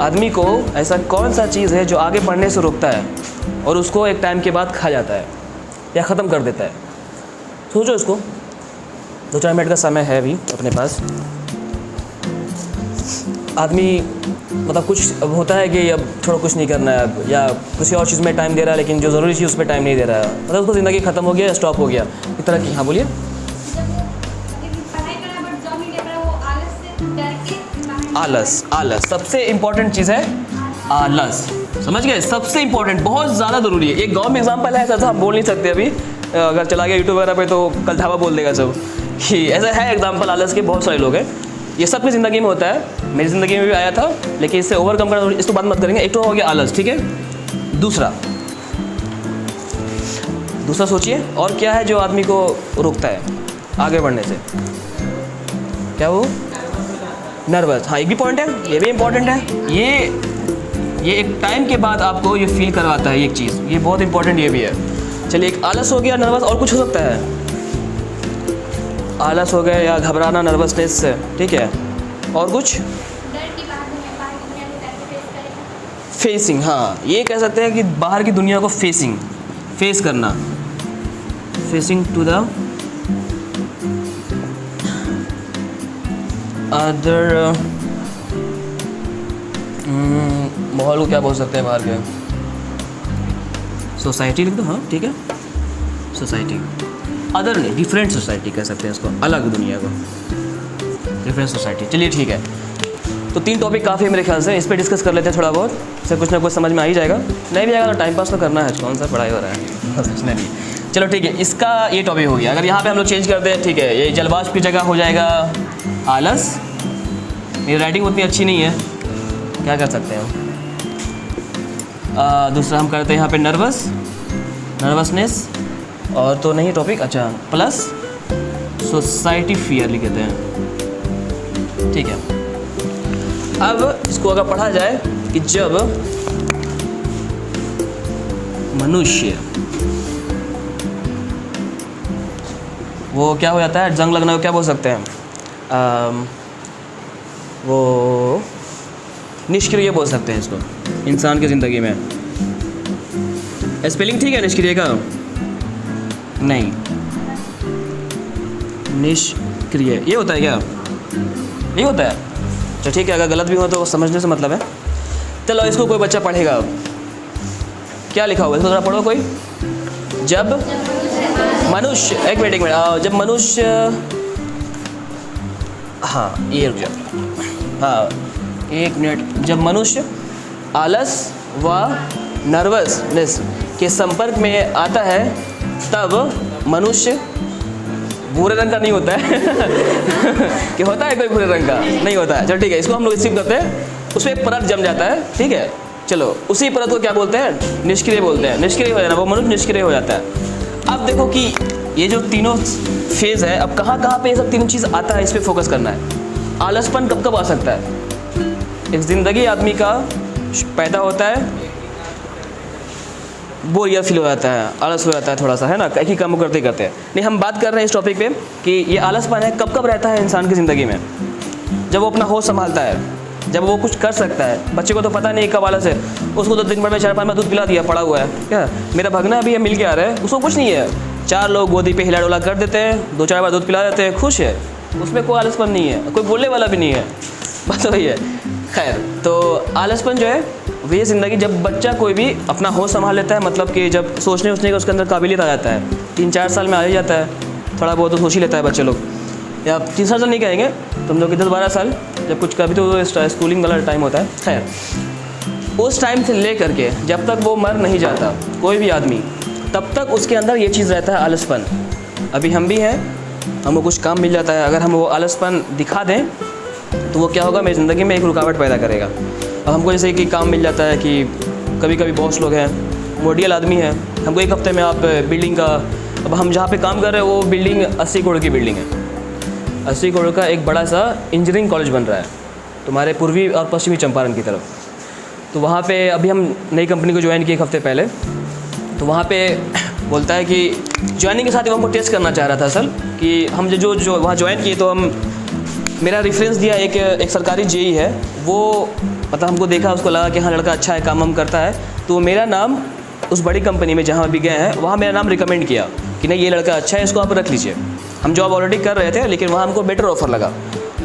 आदमी को ऐसा कौन सा चीज़ है जो आगे बढ़ने से रोकता है और उसको एक टाइम के बाद खा जाता है या ख़त्म कर देता है। सोचो इसको, 2-4 मिनट का समय है अभी अपने पास। आदमी मतलब कुछ होता है कि अब छोड़ो कुछ नहीं करना है अब, या किसी और चीज़ में टाइम दे रहा है लेकिन जो ज़रूरी चीज़ उस पर टाइम नहीं दे रहा है, मतलब उसको ज़िंदगी ख़त्म हो गया, स्टॉप हो गया इस तरह की। हाँ बोलिए। आलस सबसे इम्पोर्टेंट चीज़ है, आलस। समझ गए, सबसे इम्पोर्टेंट, बहुत ज़्यादा ज़रूरी है। एक गाँव में एग्जाम्पल है, ऐसा हम बोल नहीं सकते अभी, अगर चला गया यूट्यूब वगैरह पे तो कल धावा बोल देगा सब कि ऐसा है एग्जाम्पल आलस के। बहुत सारे लोग हैं, ये सबकी ज़िंदगी में होता है, मेरी ज़िंदगी में भी आया था, लेकिन इससे ओवरकम करना, इस तो बात मत करेंगे। एक तो हो गया आलस, ठीक है। दूसरा सोचिए और क्या है जो आदमी को रोकता है आगे बढ़ने से। क्या वो? नर्वस। हाँ, एक भी पॉइंट है, ये भी इम्पोर्टेंट है। ये एक टाइम के बाद आपको ये फील करवाता है एक चीज़, ये बहुत इंपॉर्टेंट ये भी है। चलिए, एक आलस हो गया, नर्वस, और कुछ हो सकता है। आलस हो गया या घबराना, नर्वसनेस से, ठीक है। और कुछ फेसिंग, हाँ ये कह सकते हैं कि बाहर की दुनिया को फेस करना, फेसिंग टू द अदर, माहौल को क्या बोल सकते हैं बाहर के, सोसाइटी लिख दो। हाँ ठीक है, सोसाइटी, अदर नहीं, डिफरेंट सोसाइटी कह सकते हैं इसको, अलग दुनिया को, डिफरेंट सोसाइटी। चलिए ठीक है, तो 3 टॉपिक काफ़ी है मेरे ख्याल से, इस पर डिस्कस कर लेते हैं थोड़ा बहुत, इससे कुछ ना कुछ समझ में आ ही जाएगा। नहीं भी आएगा तो टाइम पास तो करना है, कौन सा पढ़ाई हो रहा है, कुछ नहीं। चलो ठीक है, इसका ये टॉपिक हो गया। अगर यहाँ पे हम लोग चेंज करते हैं, ठीक है, ये जलवाष्प की जगह हो जाएगा आलस। मेरी राइटिंग उतनी अच्छी नहीं है, क्या कर सकते हैं हम। दूसरा हम करते हैं यहाँ पे नर्वसनेस, और तो नहीं टॉपिक, अच्छा, प्लस सोसाइटी फियर लिख देते हैं, ठीक है। अब इसको अगर पढ़ा जाए कि जब मनुष्य, वो क्या हो जाता है, जंग लगना को क्या बोल सकते हैं, वो निष्क्रिय बोल सकते हैं इसको, इंसान की ज़िंदगी में। स्पेलिंग ठीक है निष्क्रिय का? नहीं, निष्क्रिय ये होता है क्या? ये होता है। अच्छा ठीक है, अगर गलत भी हो तो समझने से मतलब है। चलो इसको कोई बच्चा पढ़ेगा, अब क्या लिखा हुआ है इसको थोड़ा पढ़ो कोई। जब मनुष्य, एक मिनट, जब मनुष्य, हाँ ये रुक जाओ, हाँ एक मिनट, जब मनुष्य आलस व नर्वसनेस के संपर्क में आता है, तब मनुष्य भूरे रंग का नहीं होता है कि होता है कोई भूरे रंग का? नहीं होता है। चलो ठीक है, इसको हम लोग स्किप करते हैं, उस पर एक परत जम जाता है, ठीक है, चलो उसी परत को क्या बोलते हैं? निष्क्रिय बोलते हैं। निष्क्रिय हो जाना, वो मनुष्य निष्क्रिय हो जाता है। अब देखो कि ये जो तीनों फेज़ है, अब कहाँ कहाँ पे ये सब तीनों चीज़ आता है, इस पर फोकस करना है। आलसपन कब कब आ सकता है? एक ज़िंदगी आदमी का पैदा होता है, बोरियत फील हो जाता है, आलस हो जाता है थोड़ा सा, है ना, एक ही काम करते करते हैं। नहीं, हम बात कर रहे हैं इस टॉपिक पे कि ये आलसपन है कब कब रहता है इंसान की ज़िंदगी में। जब वो अपना होश संभालता है, जब वो कुछ कर सकता है। बच्चे को तो पता नहीं कब आलस है, उसको तो दिन भर में 4-5 बार दूध पिला दिया, पड़ा हुआ है। क्या मेरा भगना अभी मिल के आ रहा है, उसको कुछ नहीं है, 4 लोग गोदी पे हिला डोला कर देते हैं, 2-4 बार दूध पिला देते हैं, खुश है, उसमें कोई आलसपन नहीं है, कोई बोलने वाला भी नहीं है, बस वही है। खैर, तो आलसपन जो है वो ये ज़िंदगी, जब बच्चा कोई भी अपना होश संभाल लेता है, मतलब कि जब सोचने का उसके अंदर काबिलियत आ जाता है, 3-4 साल में आ ही जाता है, थोड़ा बहुत तो सोच ही लेता है बच्चे लोग, या 3 साल नहीं कहेंगे तुम लोग, 10-12 साल, जब कुछ कभी तो स्कूलिंग वाला टाइम होता है। खैर, उस टाइम से ले करके जब तक वो मर नहीं जाता कोई भी आदमी, तब तक उसके अंदर ये चीज़ रहता है, आलसपन। अभी हम भी हैं, हमको कुछ काम मिल जाता है, अगर हम वो आलसपन दिखा दें तो वो क्या होगा, मेरी ज़िंदगी में एक रुकावट पैदा करेगा। अब हमको जैसे कि काम मिल जाता है कि कभी कभी बॉस लोग हैं, मोडियल आदमी है, हमको एक हफ्ते में आप बिल्डिंग का, अब हम जहाँ पे काम कर रहे हैं वो बिल्डिंग 80 करोड़ की बिल्डिंग है, 80 करोड़ का एक बड़ा सा इंजीनियरिंग कॉलेज बन रहा है तुम्हारे पूर्वी और पश्चिमी चंपारण की तरफ। तो वहाँ पे अभी हम नई कंपनी को ज्वाइन किए एक हफ्ते पहले, तो वहाँ पे बोलता है कि ज्वाइनिंग के साथ ही वो हमको टेस्ट करना चाह रहा था असल, कि हम जो वहाँ ज्वाइन किए, तो हम मेरा रेफरेंस दिया एक सरकारी जेई है, वो मतलब हमको देखा, उसको लगा कि हाँ लड़का अच्छा है, काम करता है, तो मेरा नाम उस बड़ी कंपनी में जहाँ भी गए हैं वहाँ मेरा नाम रिकमेंड किया कि नहीं ये लड़का अच्छा है, इसको आप रख लीजिए। हम जॉब ऑलरेडी कर रहे थे, लेकिन वहाँ हमको बेटर ऑफर लगा,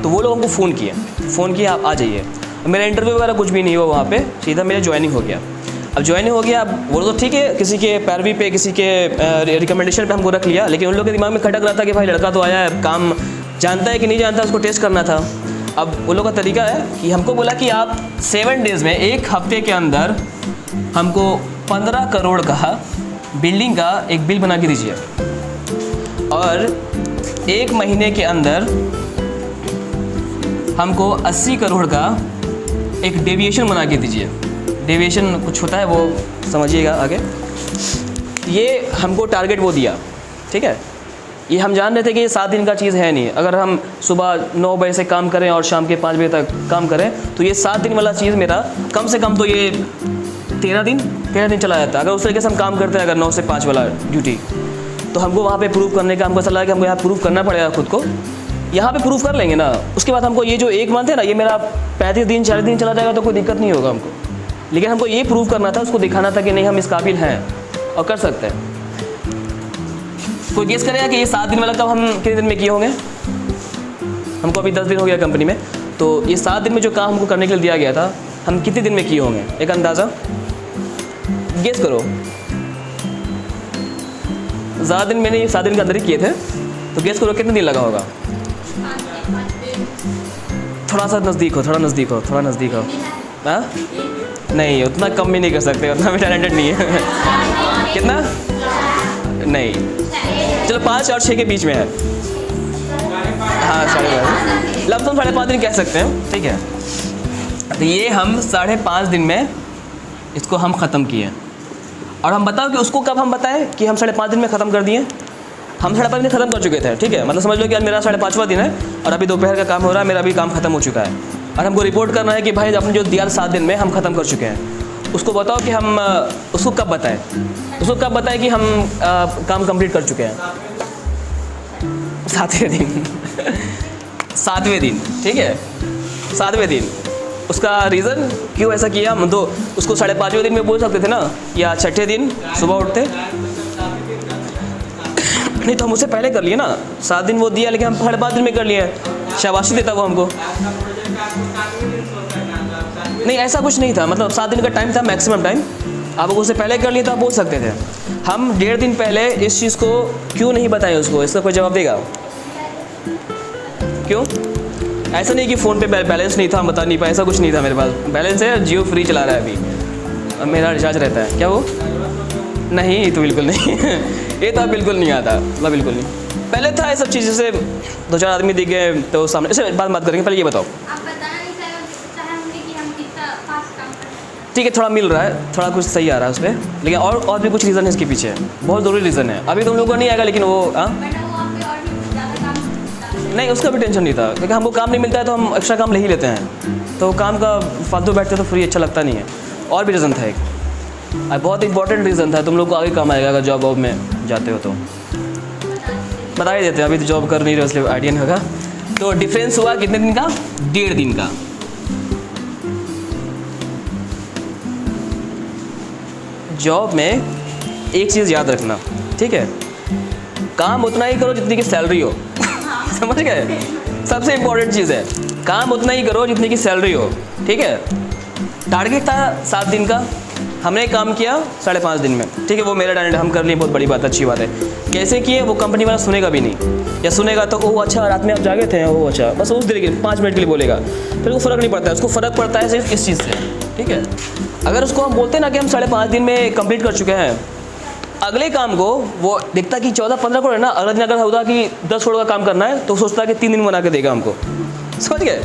तो वो लोग हमको फ़ोन किया आप आ जाइए। मेरा इंटरव्यू वगैरह कुछ भी नहीं हुआ वहाँ पे, सीधा मेरा ज्वाइनिंग हो गया। अब ज्वाइनिंग हो गया, अब वो तो ठीक है, किसी के पैरवी पे, किसी के रिकमेंडेशन पे हमको रख लिया, लेकिन उन लोगों के दिमाग में खटक रहा था कि भाई लड़का तो आया है, काम जानता है कि नहीं जानता, उसको टेस्ट करना था। अब वो लोग का तरीका है कि हमको बोला कि आप 7 डेज़ में, एक हफ्ते के अंदर हमको 15 करोड़ का बिल्डिंग का एक बिल बना के दीजिए, और 1 महीने के अंदर हमको 80 करोड़ का एक डेविएशन बना के दीजिए। डेविएशन कुछ होता है, वो समझिएगा आगे। ये हमको टारगेट वो दिया, ठीक है। ये हम जान रहे थे कि ये 7 दिन का चीज़ है नहीं, अगर हम सुबह 9 बजे से काम करें और शाम के 5 बजे तक काम करें, तो ये 7 दिन वाला चीज़ मेरा कम से कम तो ये 13 दिन चला जाता है, अगर उस तरीके से हम काम करते हैं, अगर 9 से 5 वाला ड्यूटी। तो हमको वहाँ पे प्रूव करने का हमको ऐसा लगा कि हमको यहाँ प्रूव करना पड़ेगा खुद को, यहाँ पे प्रूव कर लेंगे ना, उसके बाद हमको ये जो 1 मंथ है ना, ये मेरा 35 दिन 40 दिन चला जाएगा तो कोई दिक्कत नहीं होगा हमको, लेकिन हमको ये प्रूव करना था, उसको दिखाना था कि नहीं हम इस काबिल हैं और कर सकते हैं। कोई गेस करेगा कि ये 7 दिन वाला काम हम कितने दिन में किए होंगे? हमको अभी 10 दिन हो गया कंपनी में, तो ये 7 दिन में जो काम हमको करने के लिए दिया गया था, हम कितने दिन में किए होंगे? एक अंदाज़ा गेस करो। ज़्यादा दिन मैंने 7 दिन के अंदर ही किए थे, तो गेस करो कितने दिन लगा होगा? थोड़ा सा नज़दीक हो, थोड़ा नज़दीक हो। हाँ, नहीं, उतना कम भी नहीं कर सकते, उतना भी टैलेंटेड नहीं है। कितना? नहीं, चलो 5 और 6 के बीच में है। हाँ, 5.5 लमसम 5.5 दिन कह सकते हैं, ठीक है। तो ये हम 5.5 दिन में इसको हम ख़त्म किए, और हम बताओ कि उसको कब हम बताएं कि हम 5.5 दिन में ख़त्म कर दिए? हम 5.5 दिन ख़त्म कर चुके थे, ठीक है। मतलब समझ लो कि आज मेरा 5.5वां दिन है और अभी दोपहर का काम हो रहा है, मेरा भी काम ख़त्म हो चुका है, और हमको रिपोर्ट करना है कि भाई आपने जो दिया 7 दिन में हम ख़त्म कर चुके हैं। उसको बताओ कि हम उसको कब बताएं कि हम काम कंप्लीट कर चुके हैं? 7वें दिन, ठीक है, 7वें दिन। उसका रीज़न क्यों ऐसा किया? हम तो उसको 5.5वें दिन में बोल सकते थे ना, या 6ठे दिन सुबह उठते। नहीं तो हम उससे पहले कर लिए ना, 7 दिन वो दिया, लेकिन हम 5.5 दिन में कर लिए, शाबाशी देता वो हमको। नहीं, ऐसा कुछ नहीं था, मतलब 7 दिन का टाइम था, मैक्सिमम टाइम। आप उससे पहले कर लिए तो आप बोल सकते थे। हम 1.5 दिन पहले इस चीज़ को क्यों नहीं बताएं उसको? इसका कोई जवाब देगा? क्यों? ऐसा नहीं कि फ़ोन पे बैलेंस नहीं था, हम बता नहीं पाए, ऐसा कुछ नहीं था। मेरे पास बैलेंस है, जियो फ्री चला रहा है अभी, अब मेरा रिचार्ज रहता है। क्या वो? नहीं, ये तो बिल्कुल नहीं। ये तो बिल्कुल नहीं आता, मतलब बिल्कुल नहीं। पहले था ये सब चीज़ें से 2-4 आदमी दिख गए तो सामने, इसे बात करेंगे। पहले ये बताओ, ठीक है, थोड़ा मिल रहा है, थोड़ा कुछ सही आ रहा है उस पर, लेकिन और भी कुछ रीज़न है इसके पीछे, बहुत ज़रूरी रीज़न है। अभी तुम लोगों को नहीं आएगा, लेकिन वो नहीं, उसका भी टेंशन नहीं था, क्योंकि हमको काम नहीं मिलता है तो हम एक्स्ट्रा काम ले ही लेते हैं, तो काम का फालतू बैठते तो फ्री अच्छा लगता नहीं है। और भी रीज़न था एक, बहुत इंपॉर्टेंट रीज़न था, तुम लोग को आगे काम आएगा अगर जॉब वॉब में जाते हो तो। बता ही देते हैं, अभी तो जॉब कर नहीं रहे इसलिए आइडिया नहीं होगा। तो डिफरेंस हुआ कितने दिन का? 1.5 दिन का। जॉब में एक चीज़ याद रखना, ठीक है, काम उतना ही करो जितनी की सैलरी हो। समझ गए? सबसे इम्पोर्टेंट चीज़ है, काम उतना ही करो जितनी की सैलरी हो, ठीक है। टारगेट था 7 दिन का, हमने काम किया 5.5 दिन में, ठीक है, वो मेरा टारगेट हम कर लिए, बहुत बड़ी बात, अच्छी बात है। कैसे किए वो कंपनी वाला सुनेगा भी नहीं, या सुनेगा तो ओह अच्छा रात में आप जागे थे, ओह अच्छा, बस उस देर के 5 मिनट के लिए बोलेगा, फिर उसको फ़र्क नहीं पड़ता है, उसको फ़र्क पड़ता है सिर्फ इस चीज़ से, ठीक है। अगर उसको हम बोलते हैं ना कि हम 5.5 दिन में कंप्लीट कर चुके हैं, अगले काम को वो देखता कि 14-15 करोड़ है ना, अगले दिन अगर होता कि 10 करोड़ का काम करना है तो सोचता है कि 3 दिन बना के देगा हमको। समझ गए?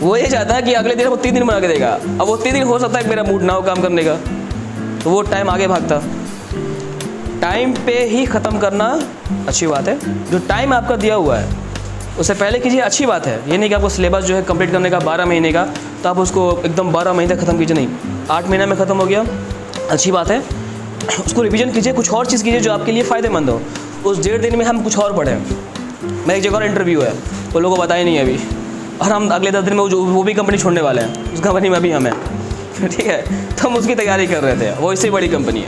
वो ये चाहता है कि अगले दिन वो 3 दिन बना के देगा। अब वो 3 दिन हो सकता है कि मेरा मूड ना हो काम करने का, तो वो टाइम आगे भागता। टाइम पे ही ख़त्म करना अच्छी बात है, जो टाइम आपका दिया हुआ है उससे पहले कीजिए, अच्छी बात है। ये नहीं कि आपको सिलेबस जो है कंप्लीट करने का 12 महीने का, तो आप उसको एकदम 12 महीने तक ख़त्म कीजिए, नहीं, 8 महीने में ख़त्म हो गया, अच्छी बात है। उसको रिवीजन कीजिए, कुछ और चीज़ कीजिए जो आपके लिए फ़ायदेमंद हो। उस 1.5 दिन में हम कुछ और पढ़ें। मेरा एक जगह और इंटरव्यू है, वो लोगों को बताया नहीं है अभी, और हम अगले 10 दिन में वो भी कंपनी छोड़ने वाले हैं, उस कंपनी में अभी हम हैं। ठीक है, तो हम उसकी तैयारी कर रहे थे, वो इससे बड़ी कंपनी है,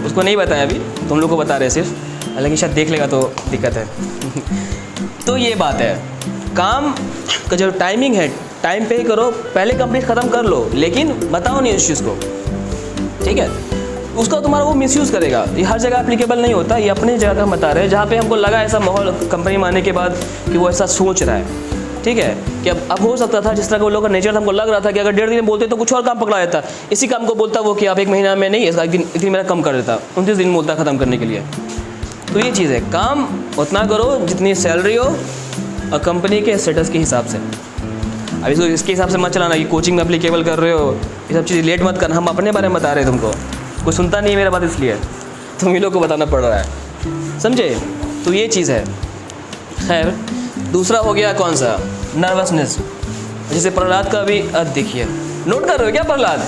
उसको नहीं बताया अभी, तुम लोग को बता रहे सिर्फ, हालांकि शायद देख लेगा तो दिक्कत है। तो ये बात है, काम का जो टाइमिंग है टाइम पे ही करो, पहले कंप्लीट ख़त्म कर लो, लेकिन बताओ नहीं उस चीज़ को, ठीक है। उसका तुम्हारा वो मिसयूज़ करेगा, ये हर जगह एप्लीकेबल नहीं होता, ये अपनी जगह का बता रहे हैं जहाँ पे हमको लगा ऐसा माहौल कंपनी में आने के बाद कि वो ऐसा सोच रहा है, ठीक है। कि अब हो सकता था जिस तरह के वो लोग का नेचर हमको लग रहा था कि अगर 1.5 दिन में बोलते तो कुछ और काम पकड़ा देता, इसी काम को बोलता वो कि आप 1 महीना में नहीं, इसका एक दिन मेरा कम कर देता, 29 दिन बोलता ख़त्म करने के लिए। तो ये चीज़ है, काम उतना करो जितनी सैलरी हो और कंपनी के स्टेटस के हिसाब से। अब इसको इसके हिसाब से मत चलाना कि कोचिंग में अप्लीकेबल कर रहे हो, ये सब चीज़ लेट मत करना। हम अपने बारे में बता रहे हैं तुमको, कोई सुनता नहीं है मेरा बात, इसलिए तुम ही लोग को बताना पड़ रहा है, समझे? तो ये चीज़ है। खैर, दूसरा हो गया कौन सा? नर्वसनेस। जैसे प्रहलाद का अभी देखिए, नोट कर रहे हो क्या प्रहलाद?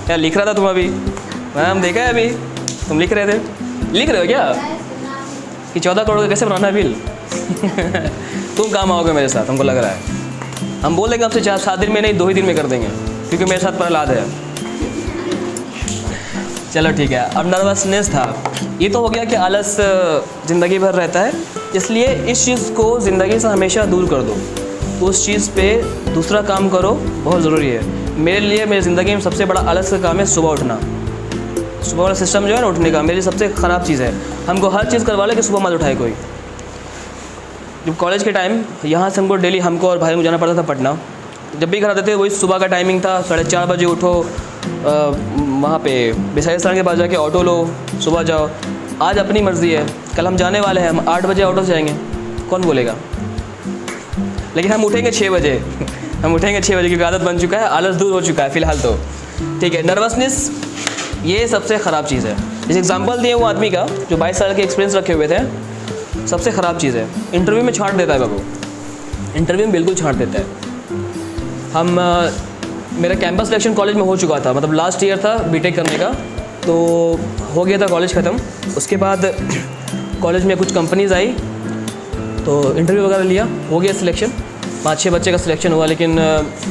क्या लिख रहा था तुम अभी? मैम देखा है अभी तुम लिख रहे थे, लिख रहे हो क्या कि 14 करोड़ का कैसे बनाना है बिल? तुम काम आओगे मेरे साथ, हमको लग रहा है। हम बोलेंगे आपसे 4-7 दिन में नहीं, 2 ही दिन में कर देंगे, क्योंकि मेरे साथ प्रहलाद है। चलो ठीक है। अब नर्वसनेस था, ये तो हो गया कि आलस ज़िंदगी भर रहता है, इसलिए इस चीज़ को ज़िंदगी से हमेशा दूर कर दो, उस चीज़ पे दूसरा काम करो, बहुत ज़रूरी है। मेरे लिए मेरी ज़िंदगी में सबसे बड़ा आलस का काम है सुबह उठना। सुबह वाला सिस्टम जो है ना उठने का, मेरी सबसे ख़राब चीज़ है। हमको हर चीज़ करवा ले कि सुबह मत उठाए कोई। जब कॉलेज के टाइम यहाँ से हमको डेली, हमको और भाई को जाना पड़ता था पटना, जब भी घर आते थे वही सुबह का टाइमिंग था, 4:30 बजे उठो, वहाँ पे बिसाई स्थान के पास जाके ऑटो लो, सुबह जाओ। आज अपनी मर्ज़ी है, कल हम जाने वाले हैं, हम 8 बजे ऑटो से जाएंगे, कौन बोलेगा? लेकिन हम उठेंगे 6 बजे। हम उठेंगे 6 बजे क्योंकि आदत बन चुका है, आलस दूर हो चुका है फ़िलहाल तो, ठीक है। नर्वसनेस ये सबसे ख़राब चीज़ है। जैसे एग्जांपल दिए वो आदमी का जो 22 साल के एक्सपीरियंस रखे हुए थे, सबसे ख़राब चीज़ है। इंटरव्यू में छांट देता है बाबू, इंटरव्यू में बिल्कुल छांट देता है। मेरा कैंपस सिलेक्शन कॉलेज में हो चुका था, मतलब लास्ट ईयर था बीटेक करने का, तो हो गया था कॉलेज ख़त्म। उसके बाद कॉलेज में कुछ कंपनीज़ आई, तो इंटरव्यू वगैरह लिया, हो गया सिलेक्शन, 5-6 बच्चे का सिलेक्शन हुआ। लेकिन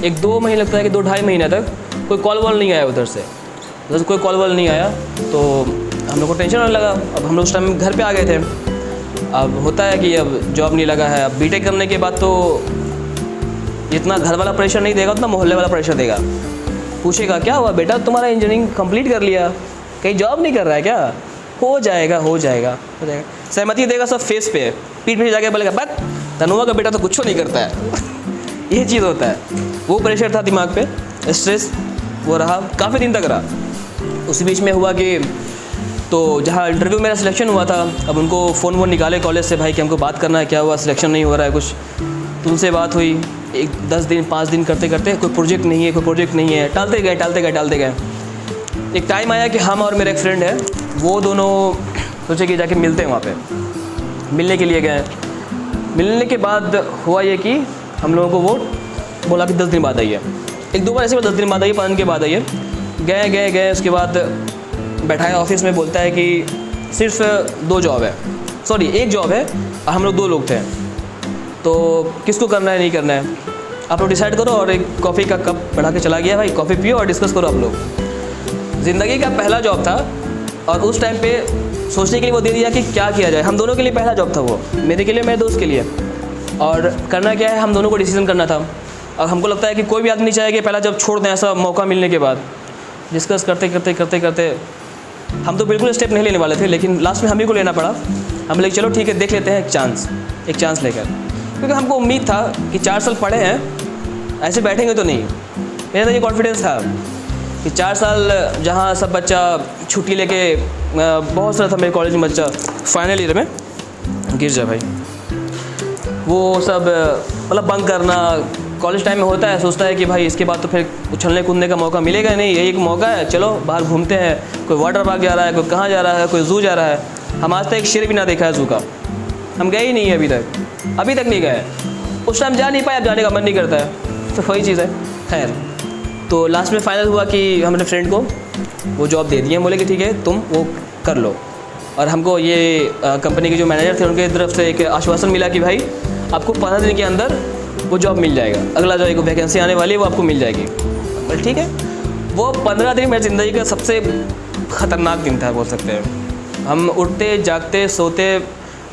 1-2 महीने लगता है कि 2-2.5 महीने तक कोई कॉल वॉल नहीं आया उधर से, कोई कॉल वॉल नहीं आया, तो हम लोग को टेंशन आने लगा। अब हम लोग उस टाइम घर पे आ गए थे। अब होता है कि अब जॉब नहीं लगा है, अब बीटेक करने के बाद तो जितना घर वाला प्रेशर नहीं देगा उतना मोहल्ले वाला प्रेशर देगा। पूछेगा क्या हुआ बेटा, तुम्हारा इंजीनियरिंग कंप्लीट कर लिया, कहीं जॉब नहीं कर रहा है क्या? हो जाएगा हो जाएगा हो जाएगा, सहमति देगा सब फेस पे, पीठ पे जाके बोलेगा बस धनुआ का बेटा तो कुछ नहीं करता है। ये चीज़ होता है, वो प्रेशर था दिमाग पे, स्ट्रेस वो रहा, काफ़ी दिन तक रहा। उसी बीच में हुआ कि तो जहाँ इंटरव्यू मेरा सिलेक्शन हुआ था, अब उनको फ़ोन वोन निकाले कॉलेज से, भाई कि हमको बात करना है, क्या हुआ, सिलेक्शन नहीं हो रहा है कुछ। तो उनसे बात हुई, 10 दिन 5 दिन करते करते कोई प्रोजेक्ट नहीं है, टालते गए। एक टाइम आया कि हम और मेरा एक फ्रेंड है, वो दोनों सोचे कि जाके मिलते हैं वहाँ पे। मिलने के लिए गए। मिलने के बाद हुआ ये कि हम लोगों को वो बोला कि 10 दिन बाद आइए। 1-2 बार ऐसे 10 दिन बाद आइए, 5 दिन के बाद आइए। गए। उसके बाद बैठाया ऑफिस में, बोलता है कि सिर्फ 2 जॉब है, सॉरी 1 जॉब है और हम लोग 2 लोग थे, तो किसको करना है नहीं करना है आप लोग डिसाइड करो। और एक कॉफ़ी का कप बढ़ा के चला गया, भाई कॉफ़ी पियो और डिस्कस करो आप लोग। ज़िंदगी का पहला जॉब था और उस टाइम पे सोचने के लिए वो दे दिया कि क्या किया जाए। हम दोनों के लिए पहला जॉब था वो, मेरे के लिए, मेरे दोस्त के लिए। और करना क्या है, हम दोनों को डिसीजन करना था। और हमको लगता है कि कोई भी आदमी नहीं चाहेगा पहला जॉब छोड़ दें ऐसा मौका मिलने के बाद। डिस्कस करते हम तो बिल्कुल स्टेप नहीं लेने वाले थे, लेकिन लास्ट में हम ही को लेना पड़ा। हम लोग चलो ठीक है, देख लेते हैं एक चांस लेकर, क्योंकि हमको उम्मीद था कि 4 साल पढ़े हैं, ऐसे बैठेंगे तो नहीं। मेरा तो ये कॉन्फिडेंस था कि 4 साल जहाँ सब बच्चा छुट्टी लेके, बहुत सारा था मेरे कॉलेज में बच्चा फाइनल ईयर में, गिर जा भाई, वो सब मतलब बंक करना कॉलेज टाइम में होता है। सोचता है कि भाई इसके बाद तो फिर उछलने कूदने का मौका मिलेगा नहीं, यही एक मौका है, चलो बाहर घूमते हैं। कोई वाटर पार्क जा रहा है, कोई कहाँ जा रहा है, कोई जू जा रहा है। हम आज तक एक शेर भी ना देखा है जू का, हम गए ही नहीं है अभी तक नहीं गए। उस टाइम जा नहीं पाए, अब जाने का मन नहीं करता है, तो वही चीज़ है। खैर, तो लास्ट में फाइनल हुआ कि हमने फ्रेंड को वो जॉब दे दिए। बोले कि ठीक है तुम वो कर लो। और हमको ये कंपनी के जो मैनेजर थे उनके तरफ से एक आश्वासन मिला कि भाई आपको 15 दिन के अंदर वो जॉब मिल जाएगा, अगला जो एक वैकेंसी आने वाली है वो आपको मिल जाएगी। बोले ठीक है। वो 15 दिन मेरी ज़िंदगी का सबसे ख़तरनाक दिन था बोल सकते हैं। हम उठते जागते सोते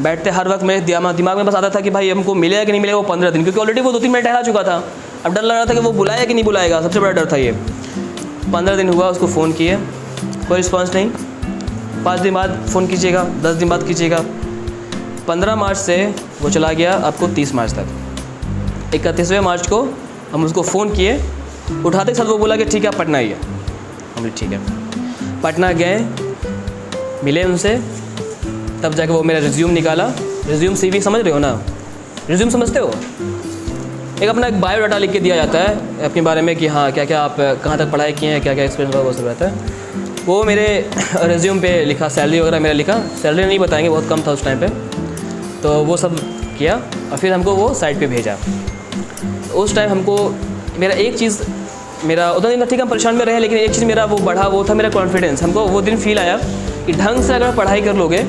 बैठते हर वक्त मेरे दिमाग में बस आता था कि भाई हमको मिलेगा कि नहीं मिलेगा वो 15 दिन, क्योंकि ऑलरेडी वो 2-3 मिनट टहला चुका था। अब डर लग रहा था कि वो बुलाएगा कि नहीं बुलाएगा, सबसे बड़ा डर था ये। 15 दिन हुआ, उसको फ़ोन किए, कोई रिस्पॉन्स नहीं। 5 दिन बाद फ़ोन कीजिएगा, 10 दिन बाद कीजिएगा। 15 मार्च से वो चला गया आपको 30 मार्च तक। 31वें मार्च को हम उसको फ़ोन किए, उठाते साथ वो बोला कि ठीक है आप पटना आइए। हम बोले ठीक है। पटना गए, मिले उनसे, तब जाके वो मेरा रिज्यूम निकाला। रिज्यूम CV समझ रहे हो ना, रिज्यूम समझते हो? एक अपना एक बायोडाटा लिख के दिया जाता है अपने बारे में कि हाँ क्या क्या आप कहाँ तक पढ़ाई किए हैं, क्या क्या एक्सपीरियंस हुआ, वो सब रहता है। वो मेरे रिज्यूम पे लिखा, सैलरी वगैरह मेरा लिखा। सैलरी नहीं बताएंगे, बहुत कम था उस टाइम पे। तो वो सब किया और फिर हमको वो साइट पे भेजा। उस टाइम हमको मेरा एक चीज़, मेरा उतना दिन ठीक हम परेशान में रहे, लेकिन एक चीज़ मेरा वो बढ़ा, वो था मेरा कॉन्फिडेंस। हमको वो दिन फील आया कि ढंग से अगर पढ़ाई कर लोगे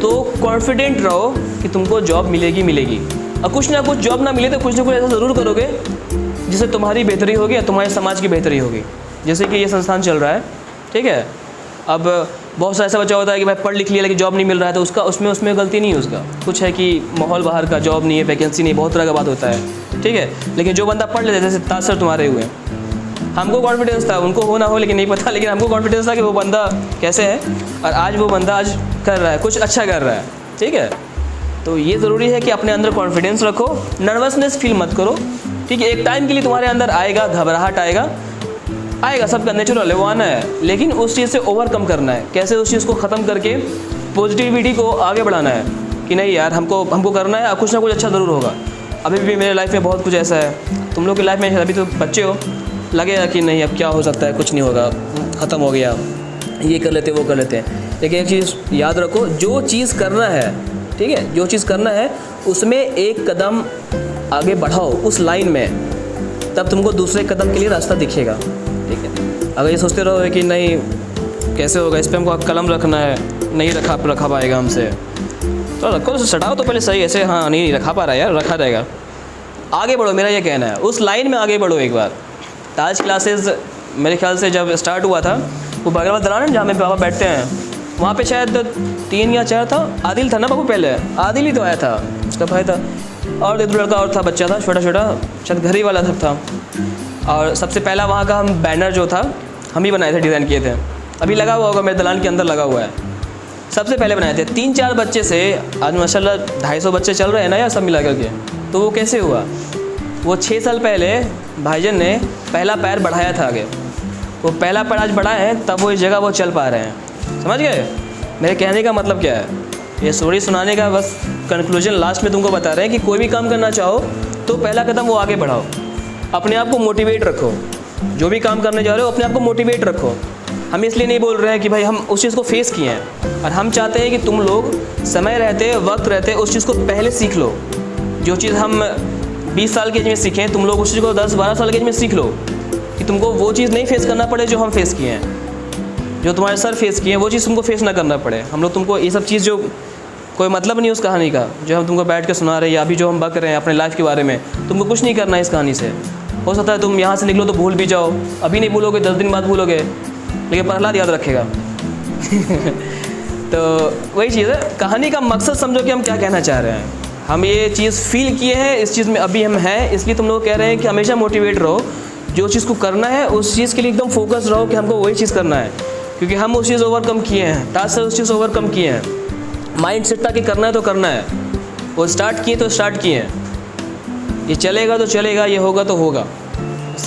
तो कॉन्फिडेंट रहो कि तुमको जॉब मिलेगी। और कुछ ना कुछ जॉब ना मिले तो कुछ ना कुछ ऐसा ज़रूर करोगे जिससे तुम्हारी बेहतरी होगी या तुम्हारे समाज की बेहतरी होगी। जैसे कि ये संस्थान चल रहा है, ठीक है। अब बहुत सा ऐसा बच्चा होता है कि भाई पढ़ लिख लिया लेकिन जॉब नहीं मिल रहा है, तो उसमें गलती नहीं है उसका। कुछ है कि माहौल बाहर का, जॉब नहीं है, वैकेंसी नहीं, बहुत तरह का बात होता है, ठीक है। लेकिन जो बंदा पढ़ लेता है, जैसे ताज सर तुम्हारे हुए, हमको कॉन्फिडेंस था, उनको हो ना हो लेकिन नहीं पता, लेकिन हमको कॉन्फिडेंस था कि वो बंदा कैसे है और आज वो बंदा आज कर रहा है, कुछ अच्छा कर रहा है, ठीक है। तो ये ज़रूरी है कि अपने अंदर कॉन्फिडेंस रखो, नर्वसनेस फील मत करो, ठीक है। एक टाइम के लिए तुम्हारे अंदर आएगा, घबराहट आएगा, सबका नेचुरल है, वो आना है, लेकिन उस चीज़ से ओवरकम करना है। कैसे उस चीज़ को ख़त्म करके पॉजिटिविटी को आगे बढ़ाना है कि नहीं यार हमको करना है, कुछ ना कुछ अच्छा ज़रूर होगा। अभी भी मेरे लाइफ में बहुत कुछ ऐसा है, तुम लोग की लाइफ में अभी तो बच्चे हो, लगेगा कि नहीं अब क्या हो सकता है, कुछ नहीं होगा, ख़त्म हो गया, ये कर लेते वो कर लेते हैं। लेकिन एक चीज़ याद रखो, जो चीज़ करना है, ठीक है, जो चीज़ करना है उसमें एक कदम आगे बढ़ाओ उस लाइन में, तब तुमको दूसरे कदम के लिए रास्ता दिखेगा, ठीक है। अगर ये सोचते रहो कि नहीं कैसे होगा, इस पर हमको कलम रखना है, नहीं रखा पाएगा हमसे, तो रखो, सटाओ तो पहले सही, ऐसे हाँ नहीं रखा पा रहा है यार, रखा जाएगा। आगे बढ़ो, मेरा ये कहना है, उस लाइन में आगे बढ़ो। एक बार ताज क्लासेस मेरे ख्याल से जब स्टार्ट हुआ था, वो बगल दलान जहाँ मेरे पापा बैठते हैं, वहाँ पे शायद 3 या 4 था। आदिल था ना बाबू, पहले आदिल ही तो आया था, उसका भाई था, और एक लड़का और था, बच्चा था छोटा शायद घर ही वाला सब था। और सबसे पहला वहाँ का हम बैनर जो था हम ही बनाए थे, डिज़ाइन किए थे, अभी लगा हुआ होगा मेरे दलान के अंदर लगा हुआ है, सबसे पहले बनाए थे। 3-4 बच्चे से आज माशाल्लाह 250 बच्चे चल रहे हैं ना यार, सब मिला करके। तो वो कैसे हुआ, वो 6 साल पहले भाईजान ने पहला पैर बढ़ाया था आगे, वो पहला पैर आज बढ़ाए हैं, तब वो इस जगह वो चल पा रहे हैं। समझ गए मेरे कहने का मतलब क्या है? ये स्टोरी सुनाने का बस कंक्लूजन लास्ट में तुमको बता रहे हैं कि कोई भी काम करना चाहो तो पहला कदम वो आगे बढ़ाओ, अपने आप को मोटिवेट रखो। जो भी काम करने जा रहे हो अपने आप को मोटिवेट रखो। हम इसलिए नहीं बोल रहे हैं कि भाई हम उस चीज़ को फेस किए हैं, और हम चाहते हैं कि तुम लोग समय रहते वक्त रहते उस चीज़ को पहले सीख लो। जो चीज़ हम 20 साल की एज में सीखें, तुम लोग उस चीज़ को 10-12 साल की एज में सीख लो, कि तुमको वो चीज़ नहीं फेस करना पड़े जो हम फेस किए हैं, जो तुम्हारे सर फेस किए हैं वो चीज़ तुमको फेस ना करना पड़े। हम लोग तुमको ये सब चीज़ जो कोई मतलब नहीं उस कहानी का, जो हम तुमको बैठ के सुना रहे हैं या अभी जो हम बक रहे हैं अपने लाइफ के बारे में, तुमको कुछ नहीं करना है इस कहानी से। हो सकता है तुम यहाँ से निकलो तो भूल भी जाओ, अभी नहीं भूलोगे 10 दिन बाद भूलोगे, लेकिन प्रहलाद याद रखेगा। तो वही चीज़ है, कहानी का मकसद समझो कि हम क्या कहना चाह रहे हैं। हम ये चीज़ फील किए हैं, इस चीज़ में अभी हम हैं, इसलिए तुम लोग कह रहे हैं कि हमेशा मोटिवेट रहो, जो चीज़ को करना है उस चीज़ के लिए एकदम फोकस रहो कि हमको वही चीज़ करना है, क्योंकि हम उस चीज़ ओवरकम किए हैं, टास्क से उस चीज़ ओवरकम किए हैं। माइंड सेट था कि करना है तो करना है, वो स्टार्ट किए तो स्टार्ट किए हैं, ये चलेगा तो चलेगा, ये होगा तो होगा।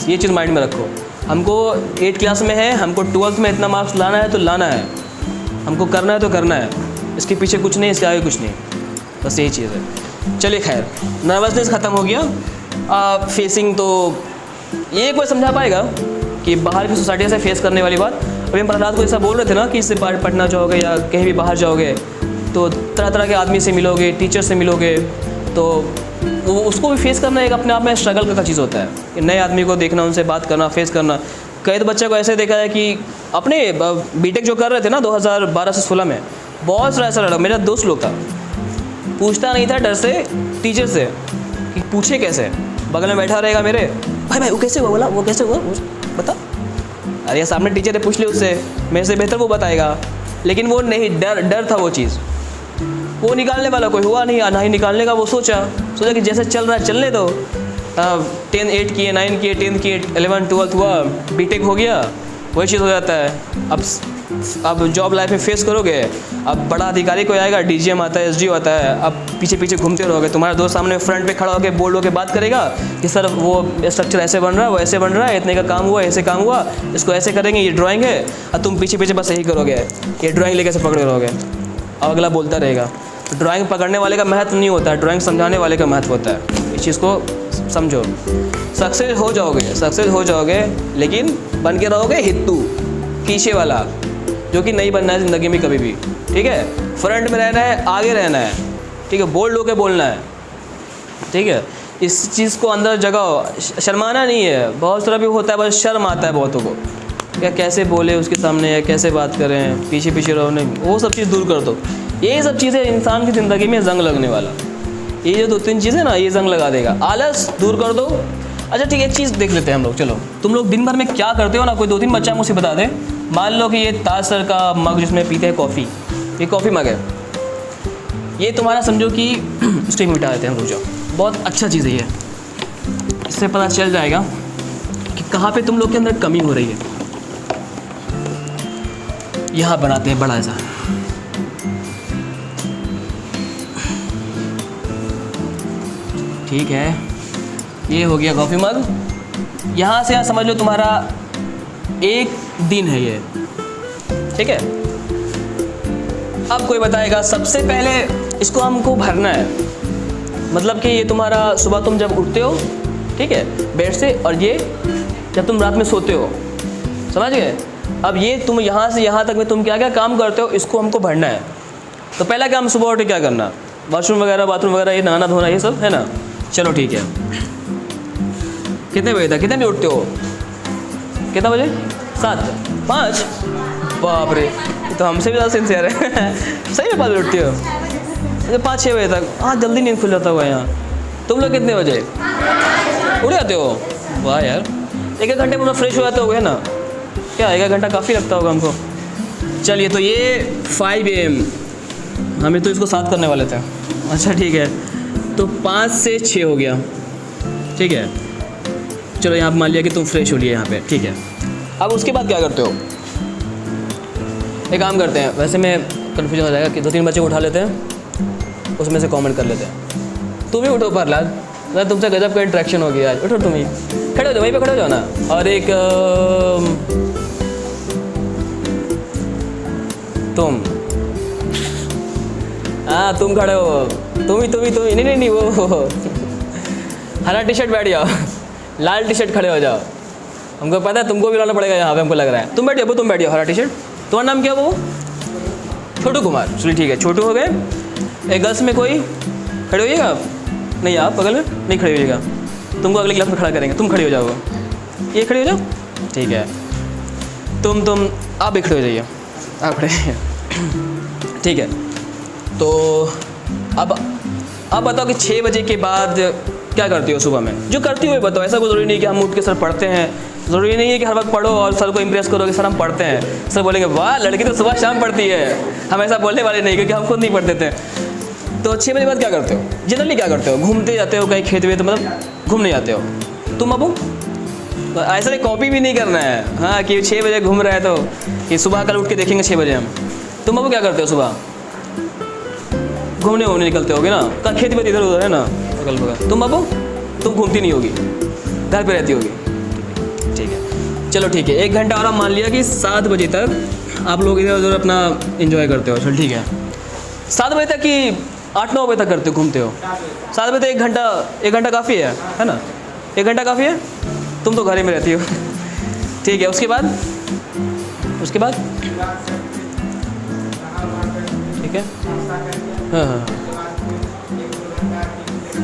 ये चीज़ माइंड में रखो। हमको 8 क्लास में है, हमको 12th में इतना मार्क्स लाना है तो लाना है, हमको करना है तो करना है, इसके पीछे कुछ नहीं, इसके आगे कुछ नहीं, बस यही चीज़ है। चलिए खैर, नर्वसनेस ख़त्म हो गया। फेसिंग तो ये कोई समझा पाएगा कि बाहर की सोसाइटी से फेस करने वाली बात। अभी हम प्रहलाद को ऐसा बोल रहे थे ना कि इससे पढ़ना जाओगे या कहीं भी बाहर जाओगे तो तरह तरह के आदमी से मिलोगे, टीचर से मिलोगे, तो वो उसको भी फेस करना एक अपने आप में स्ट्रगल का चीज़ होता है कि नए आदमी को देखना, उनसे बात करना, फेस करना। कई तो बच्चे को ऐसे देखा है कि अपने बीटेक जो कर रहे थे ना 2012 से 16 में, बहुत सारा ऐसा लड़ा, मेरा दोस्त लोग था, पूछता नहीं था डर से टीचर से कि पूछे कैसे, बगल में बैठा रहेगा मेरे, भाई वो कैसे हुआ, बोला वो कैसे हुआ, बता, अरे सामने टीचर है, पूछ ले उससे, मेरे से बेहतर वो बताएगा। लेकिन वो नहीं, डर था वो चीज़, वो निकालने वाला कोई हुआ नहीं, ना ही निकालने का वो सोचा कि जैसे चल रहा है चलने दो। 10 8 किए, 9 किए, 10 किए, 11 12 हुआ, बीटेक हो गया, वही चीज़ हो जाता है। अब जॉब लाइफ में फेस करोगे, अब बड़ा अधिकारी कोई आएगा, डीजीएम आता है, एसडीओ आता है, अब पीछे पीछे घूमते रहोगे, तुम्हारा दोस्त सामने फ्रंट पे खड़ा होकर बोल्ड होकर बात करेगा कि सर वो स्ट्रक्चर ऐसे बन रहा है, वो ऐसे बन रहा है, इतने का काम हुआ, ऐसे काम हुआ, इसको ऐसे करेंगे, ये ड्राइंग है, और तुम पीछे पीछे बस यही करोगे, ये ड्राइंग लेके से पकड़े रहोगे, और अगला बोलता रहेगा। ड्राइंग पकड़ने वाले का महत्व नहीं होता है, ड्राइंग समझाने वाले का महत्व होता है। इस चीज़ को समझो। सक्सेस हो जाओगे, लेकिन बन के रहोगे हित्तू, पीछे वाला, जो कि नहीं बनना है ज़िंदगी में कभी भी, ठीक है। फ्रंट में रहना है, आगे रहना है, ठीक है, बोल्ड होकर बोलना है, ठीक है। इस चीज़ को अंदर जगाओ, शर्माना नहीं है। बहुत सारा भी होता है, बस शर्म आता है बहुतों को, क्या कैसे बोले उसके सामने, या कैसे बात करें, पीछे पीछे रहो, नहीं, वो सब चीज़ दूर कर दो। ये सब चीज़ें इंसान की ज़िंदगी में जंग लगने वाला, ये जो 2-3 चीज़ें ना, ये जंग लगा देगा। आलस दूर कर दो। अच्छा ठीक है, एक चीज़ देख लेते हैं हम लोग। चलो, तुम लोग दिन भर में क्या करते हो ना, कोई 2-3 बच्चा मुझसे बता दे। मान लो कि ये ताज सर का मग जिसमें पीते हैं कॉफ़ी, ये कॉफ़ी मग है, ये तुम्हारा समझो कि स्ट्रीम मिटा देते हैं हम, रुक जाओ, बहुत अच्छा चीज़ है ये, इससे पता चल जाएगा कि कहाँ पे तुम लोग के अंदर कमी हो रही है। यहाँ बनाते हैं बड़ा ऐसा, ठीक है, ये हो गया कॉफ़ी मग। यहाँ से यहाँ समझ लो तुम्हारा एक दिन है ये, ठीक है। अब कोई बताएगा सबसे पहले इसको हमको भरना है, मतलब कि ये तुम्हारा सुबह तुम जब उठते हो, ठीक है, बेड से, और ये जब तुम रात में सोते हो, समझ गए। अब ये तुम यहाँ से यहाँ तक में तुम क्या क्या काम करते हो, इसको हमको भरना है। तो पहला काम सुबह उठ के क्या करना, वॉशरूम वगैरह, बाथरूम वगैरह, ये नहाना धोना, ये सब है ना। चलो ठीक है, कितने बजे तक, कितने बजे उठते हो, कितना बजे, 7 5, बाप रे, तो हमसे भी ज़्यादा सिंसियर है। सही में 5 बजे उठते हो, 5-6 बजे तक, हाँ जल्दी नींद खुल जाता होगा यहाँ। तुम लोग कितने बजे उठ जाते हो? वाह यार, 1-1 घंटे में फ्रेश हो जाते हो गए ना, क्या 1 घंटा काफ़ी लगता होगा हमको। चलिए, तो ये 5 AM, हमें तो इसको 7 करने वाले थे। अच्छा ठीक है, तो 5 से 6 हो गया, ठीक है। चलो यहाँ मान लिया कि तुम फ्रेश हो लिए यहाँ पे, ठीक है। अब उसके बाद क्या करते हो, एक काम करते हैं, वैसे में कन्फ्यूजन हो जाएगा कि 2-3 बच्चे को उठा लेते हैं, उसमें से कमेंट कर लेते हैं। तुम ही उठो प्रहलाद, मैं तुमसे गजब का इंट्रैक्शन हो गया आज, उठो तुम ही, खड़े हो जाओ, वहीं पे खड़े हो जाओ ना। और एक तुम, हाँ तुम खड़े हो, तुम ही नहीं वो हरा टी शर्ट बैठ जाओ, लाल टी शर्ट खड़े हो जाओ, हमको पता है तुमको भी लाना पड़ेगा यहाँ पे, हमको लग रहा है। तुम बैठिए अबू, तुम बैठिए हरा टी शर्ट। तुम्हारा नाम क्या वो? छोटू कुमार, चलिए ठीक है, छोटू हो गए। एक गर्ल्स में कोई खड़े होइएगा आप? नहीं, आप बगल में नहीं खड़े होइएगा, तुमको अगले क्लास में खड़ा करेंगे, तुम खड़े हो जाओ, ये खड़े हो जाओ, ठीक है। तुम आप भी खड़े हो जाइए, आप खड़े ठीक है। तो अब बताओ कि 6 बजे के बाद क्या करती हो सुबह में? जो करती हो ये बताओ, ऐसा कोई ज़रूरी नहीं कि हम उठ के सर पढ़ते हैं, ज़रूरी नहीं है कि हर वक्त पढ़ो और सर को इम्प्रेस करो कि सर हम पढ़ते हैं। सर बोलेंगे वाह लड़की तो सुबह शाम पढ़ती है, हम ऐसा बोलने वाले नहीं क्योंकि हम खुद नहीं पढ़ते थे। तो 6 बजे बाद क्या करते हो? जनरली क्या करते हो? घूमते जाते हो कहीं खेत वेत, मतलब घूमने जाते हो। तुम अबू? तो ऐसा नहीं कॉपी भी नहीं करना है हाँ कि 6 बजे घूम रहे हैं तो कि सुबह कल उठ के देखेंगे 6 बजे हम। तुम अबू क्या करते हो सुबह? घूमने निकलते होगे ना, कल खेत वेत इधर उधर है ना अगल बगल। तुम अबू? तुम घूमती नहीं होगी, घर पे रहती होगी, ठीक है। चलो ठीक है, 1 घंटा और हम मान लिया कि 7 बजे तक आप लोग इधर उधर अपना एंजॉय करते हो। चलो ठीक है, 7 बजे तक कि 8-9 बजे तक करते हो, घूमते हो? 7 बजे तक 1 घंटा काफ़ी है ना? 1 घंटा काफ़ी है? तुम तो घर ही में रहती हो ठीक है। उसके बाद ठीक है, हाँ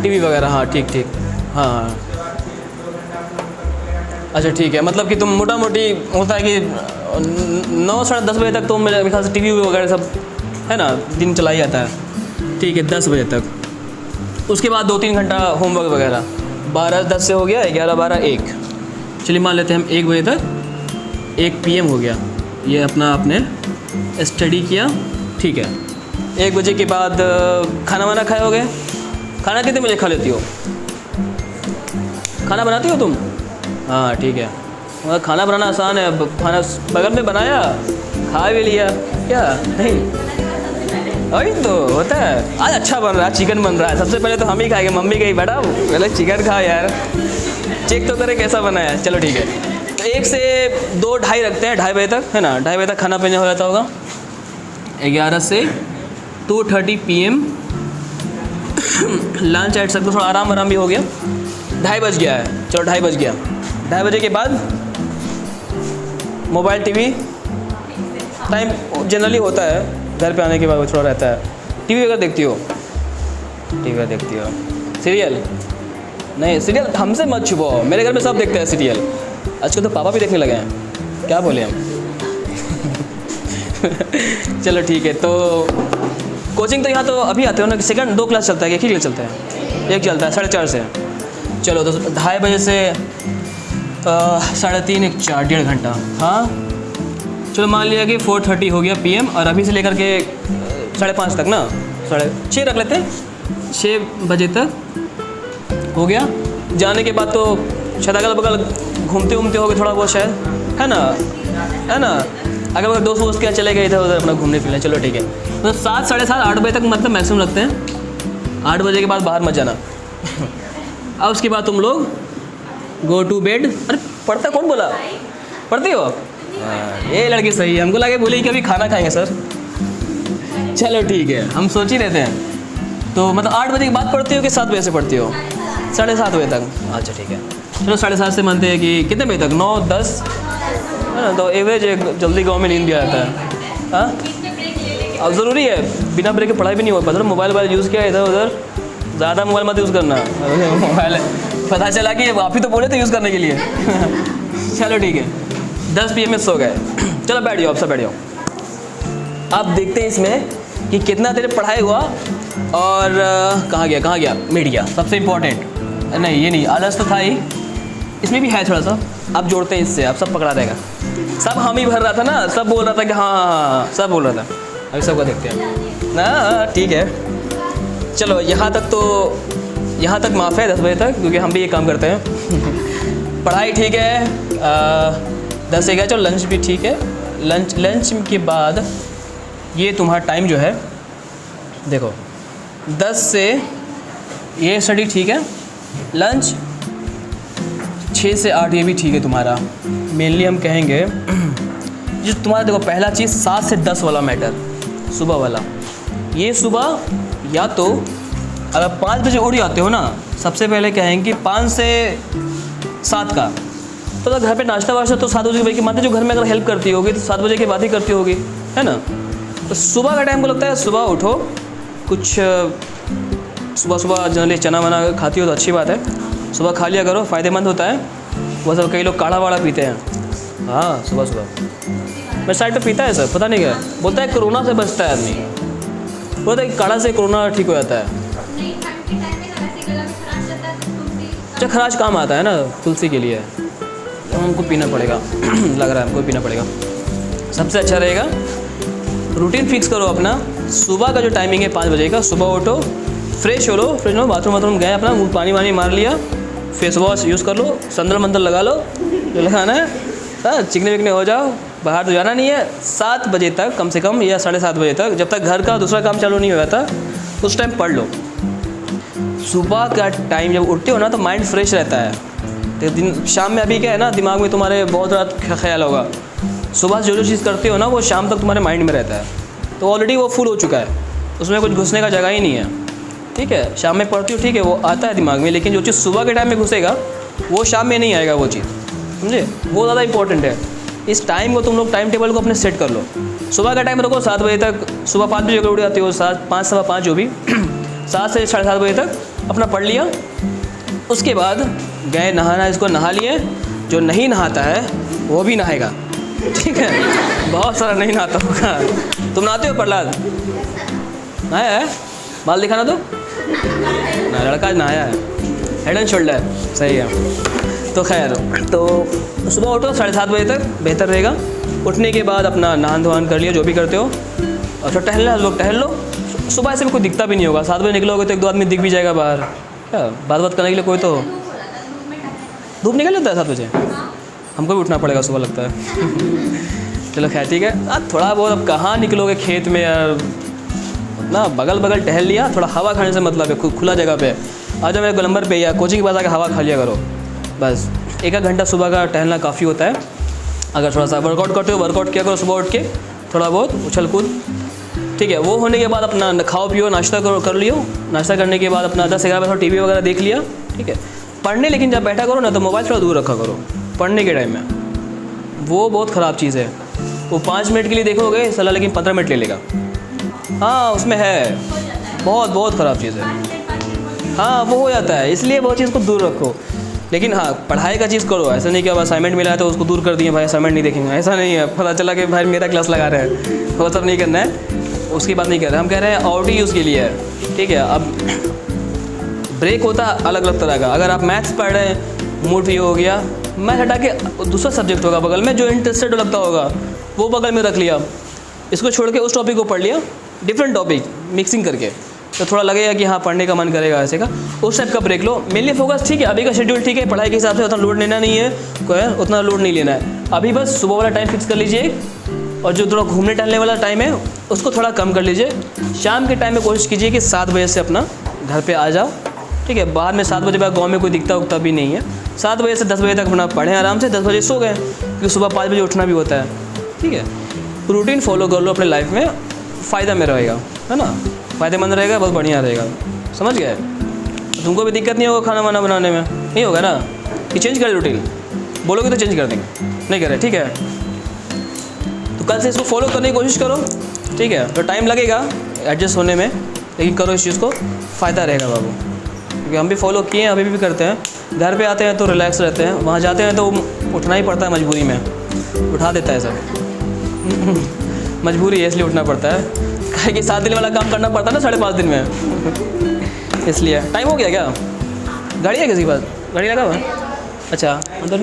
टीवी वगैरह, हाँ ठीक, हाँ अच्छा ठीक है। मतलब कि तुम मोटा मोटी होता है कि 9 साढ़े 10 बजे तक तो मेरे ख्याल से टीवी वगैरह सब है ना, दिन चला ही जाता है, ठीक है 10 बजे तक। उसके बाद 2-3 घंटा होमवर्क वगैरह, 12-10 से हो गया 11-12-1, चलिए मान लेते हैं हम 1 बजे तक, 1 PM हो गया, ये अपना आपने स्टडी किया, ठीक है। 1 बजे के बाद खाना वाना खाए हो गए? खाना कितने बजे खा लेती हो? खाना बनाती हो तुम? हाँ ठीक है, मगर खाना बनाना आसान है, खाना बगल में बनाया, खा भी लिया, क्या नहीं? वही तो होता है। आज अच्छा बन रहा है, चिकन बन रहा है, सबसे पहले तो हम ही खाएंगे, मम्मी कही बेटा पहले चिकन खा यार, चेक तो करे कैसा बना है। चलो ठीक है, तो 1 से 2-2:30 रखते हैं, 2:30 बजे तक है ना, 2:30 बजे तक खाना पीना हो जाता होगा। 11 से 2:30 PM लंच ऐड सकते, थोड़ा आराम भी हो गया, 2:30 बज गया है, चलो 2:30 बज गया। 2:30 बजे के बाद मोबाइल टीवी टाइम जनरली होता है, घर पे आने के बाद थोड़ा रहता है। टीवी अगर देखती हो? टीवी अगर देखती हो? सीरियल? नहीं सीरियल हमसे मत छुपो, मेरे घर में सब देखते हैं सीरियल, आजकल तो पापा भी देखने लगे हैं, क्या बोले हम चलो ठीक है। तो कोचिंग तो यहाँ तो अभी आते हो ना, सेकंड 2 क्लास चलता है, एक ही क्लास चलता है? एक चलता है 3:30 से। चलो तो 2:30 बजे से 3:30 1 4 1.5 घंटा, हाँ चलो मान लिया कि 4:30 हो गया PM, और अभी से लेकर के 5:30 तक ना, 6:30 रख लेते हैं, 6 बजे तक हो गया। जाने के बाद तो शायद अगल बगल घूमते होगे थोड़ा बहुत शायद, है ना अगल बगल दोस्त क्या चले गए इधर उधर अपना घूमने फिरने। चलो ठीक है, तो 7 साढ़े 7 8 बजे तक मतलब मैक्सिमम रखते हैं, 8 बजे के बाद बाहर मत जाना अब उसके बाद तुम लोग गो टू बेड। अरे पढ़ता कौन बोला? पढ़ती हो? ये लड़की सही है, हमको लगे बोले कि अभी खाना खाएंगे सर। चलो ठीक है, हम सोच ही रहते हैं। तो मतलब 8 बजे के बाद पढ़ती हो कि 7 बजे से पढ़ती हो? 7:30 बजे तक, अच्छा ठीक है। चलो 7:30 से मानते हैं कि कितने बजे तक, 9-10 है ना, तो एवरेज जल्दी गाँव में नींद भी आता है। हाँ अब ज़रूरी है, बिना ब्रेक के पढ़ाई भी नहीं हो पाता। मोबाइल यूज़ किया इधर उधर, ज़्यादा मोबाइल मत यूज़ करना मोबाइल पता चला कि आप ही तो बोले थे यूज़ करने के लिए चलो ठीक है, 10 PM में सो गए। चलो बैठ जाओ, आप सब बैठ जाओ। आप देखते हैं इसमें कि कितना देर पढ़ाई हुआ और कहाँ गया मीडिया, सबसे इम्पोर्टेंट। नहीं ये नहीं, आलस तो था ही, इसमें भी है थोड़ा सा, आप जोड़ते हैं इससे, आप सब पकड़ा देगा। सब हम ही भर रहा था ना, सब बोल रहा था कि हाँ सब बोल रहा था। अभी सबका देखते हैं ना, ठीक है। चलो यहाँ तक माफ़ है 10 बजे तक, क्योंकि हम भी ये काम करते हैं पढ़ाई ठीक है। 10 से गया, चलो लंच भी ठीक है। लंच के बाद ये तुम्हारा टाइम जो है देखो, 10 से ये स्टडी ठीक है, लंच 6 से 8 ये भी ठीक है तुम्हारा। मेनली हम कहेंगे जो तुम्हारा देखो, पहला चीज़ 7 से 10 वाला मैटर, सुबह वाला। ये सुबह या तो अगर 5 बजे उठ जाते हो ना, सबसे पहले कहेंगे कि 5 से 7 का, तो अगर घर पे नाश्ता वाश्ता तो 7 बजे के भाई की माता जो घर में अगर हेल्प करती होगी तो 7 बजे के बाद ही करती होगी, है ना। तो सुबह का टाइम को लगता है सुबह उठो, कुछ सुबह सुबह जनरली चना वना खाती हो तो अच्छी बात है, सुबह खा लिया करो, फ़ायदेमंद होता है। वो सब कई लोग काढ़ा वाड़ा पीते हैं, हाँ सुबह सुबह मेरे साइड पे पीता है सर, पता नहीं क्या बोलता है कोरोना से बचता है आदमी, बोलता है कि काढ़ा से कोरोना ठीक हो जाता है। अच्छा खराश काम आता है ना तुलसी के लिए, तो हमको पीना पड़ेगा लग रहा है हमको पीना पड़ेगा। सबसे अच्छा रहेगा रूटीन फिक्स करो अपना, सुबह का जो टाइमिंग है 5 बजे का, सुबह उठो, फ्रेश हो लो, फ्रेश हो, बाथरूम वाथरूम गए अपना, मुँह पानी वानी मार लिया, फेस वॉश यूज़ कर लो, संदल मंदल लगा लो जो लगाना है, हाँ चिकने विकने हो जाओ, बाहर तो जाना नहीं है। 7 बजे तक कम से कम या 7:30 बजे तक, जब तक घर का दूसरा काम चालू नहीं हो जाता उस टाइम पढ़ लो। सुबह का टाइम जब उठते हो ना तो माइंड फ्रेश रहता है, तो दिन शाम में अभी क्या है ना दिमाग में तुम्हारे बहुत ज़्यादा ख्याल होगा, सुबह जो चीज़ करते हो ना वो शाम तक तुम्हारे माइंड में रहता है, तो ऑलरेडी वो फुल हो चुका है, उसमें कुछ घुसने का जगह ही नहीं है, ठीक है। शाम में पढ़ती हो ठीक है वो आता है दिमाग में, लेकिन जो चीज़ सुबह के टाइम में घुसेगा वो शाम में नहीं आएगा वो चीज़, समझे, वो ज़्यादा इंपॉर्टेंट है। इस टाइम को तुम लोग टाइम टेबल को अपने सेट कर लो, सुबह का टाइम रखो 7 बजे तक, सुबह 5 बजे उठ जाती हो, 5 सवा 5 जो भी 7 से 7:30 बजे तक अपना पढ़ लिया, उसके बाद गए नहाना, इसको नहा लिए, जो नहीं नहाता है वो भी नहाएगा, ठीक है, बहुत सारा नहीं नहाता होगा। तुम नहाते हो प्रहलाद? नहाया है? बाल दिखाना तो ना, लड़का नहाया है, हेड एंड शोल्डर सही है। तो खैर, तो सुबह उठो 7:30 बजे तक बेहतर रहेगा। उठने के बाद अपना नहान धोहान कर लिया, जो भी करते हो, और थोड़ा टहलना लोग टहल लो, सुबह से भी कोई दिखता भी नहीं होगा, 7 बजे निकलोगे तो 1-2 आदमी दिख भी जाएगा बाहर, क्या बात करने के लिए कोई तो धूप निकल जाता है 7 बजे, हमको भी उठना पड़ेगा सुबह लगता है चलो खैर ठीक है। थोड़ा बहुत अब कहाँ निकलोगे खेत में यार, ना बगल टहल लिया, थोड़ा हवा खाने से मतलब है, खुला जगह पे आ जाओ मेरे गोलंबर पे या कोचिंग के पास आके हवा खा लिया करो, बस 1 घंटा सुबह का टहलना काफ़ी होता है। अगर थोड़ा सा वर्कआउट करते हो वर्कआउट किया करो सुबह उठ के, थोड़ा बहुत उछल कूद, ठीक है। वो होने के बाद अपना खाओ पियो, नाश्ता कर लियो, नाश्ता करने के बाद अपना 10-11 बजे टीवी वगैरह देख लिया, ठीक है। पढ़ने लेकिन जब बैठा करो ना तो मोबाइल थोड़ा दूर रखा करो पढ़ने के टाइम में, वो बहुत ख़राब चीज़ है। वो 5 मिनट के लिए देखोगे सलाह, लेकिन 15 मिनट ले लेगा, हाँ उसमें है, बहुत ख़राब चीज़ है, हाँ वो हो जाता है, इसलिए वो चीज़ को दूर रखो। लेकिन हाँ पढ़ाई का चीज़ करो, ऐसा नहीं कि अब असाइनमेंट मिला है तो उसको दूर कर दिए भाई असाइनमेंट नहीं देखेंगे, ऐसा नहीं है। पता चला कि भाई मेरा क्लास लगा रहे हैं, वो सब नहीं करना है, उसकी बात नहीं कर रहे, हम कह रहे हैं आउट यूज़ के लिए है, ठीक है। अब ब्रेक होता है अलग अलग तरह का, अगर आप मैथ्स पढ़ रहे हैं, मूड फ्री हो गया, मैथ हटा के दूसरा सब्जेक्ट होगा बगल में जो इंटरेस्टेड लगता होगा वो बगल में रख लिया, इसको छोड़ के उस टॉपिक को पढ़ लिया, डिफरेंट टॉपिक मिक्सिंग करके, तो थोड़ा लगेगा कि हाँ पढ़ने का मन करेगा ऐसे का, उस टाइप का ब्रेक लो। मेनली फोकस ठीक है, अभी का शेड्यूल ठीक है, पढ़ाई के हिसाब से उतना लोड लेना नहीं है, कोई उतना लोड नहीं लेना है, अभी बस सुबह वाला टाइम फिक्स कर लीजिए, और जो थोड़ा घूमने टहलने वाला टाइम है उसको थोड़ा कम कर लीजिए। शाम के टाइम में कोशिश कीजिए कि 7 बजे से अपना घर पे आ जाओ, ठीक है। बाद में 7 बजे बाद गाँव में कोई दिखता उगता भी नहीं है, 7 बजे से 10 बजे तक अपना पढ़ें आराम से, 10 बजे सो गए, क्योंकि सुबह 5 बजे उठना भी होता है, ठीक है। रूटीन फॉलो कर लो अपने लाइफ में, फ़ायदा में रहेगा, है ना, फ़ायदेमंद रहेगा, बहुत बढ़िया रहेगा, समझ गए। तुमको भी दिक्कत नहीं होगा खाना वाना बनाने में, नहीं होगा ना कि चेंज करें रूटीन, बोलोगे तो चेंज कर देंगे, नहीं करें, ठीक है। तो कल से इसको फॉलो करने की कोशिश करो, ठीक है। तो टाइम लगेगा एडजस्ट होने में, लेकिन करो इस चीज़ को, फ़ायदा रहेगा बाबू, क्योंकि हम भी फॉलो किए हैं, अभी भी करते हैं। घर पे आते हैं तो रिलैक्स रहते हैं, वहाँ जाते हैं तो उठना ही पड़ता है मजबूरी में, उठा देता है सब मजबूरी है, इसलिए उठना पड़ता है, कहे कि 7 दिन वाला काम करना पड़ता है ना 5.5 दिन में इसलिए। टाइम हो गया क्या? गाड़ी है किसी के पास? गाड़ी लगा हुआ है? अच्छा अंदर नहीं।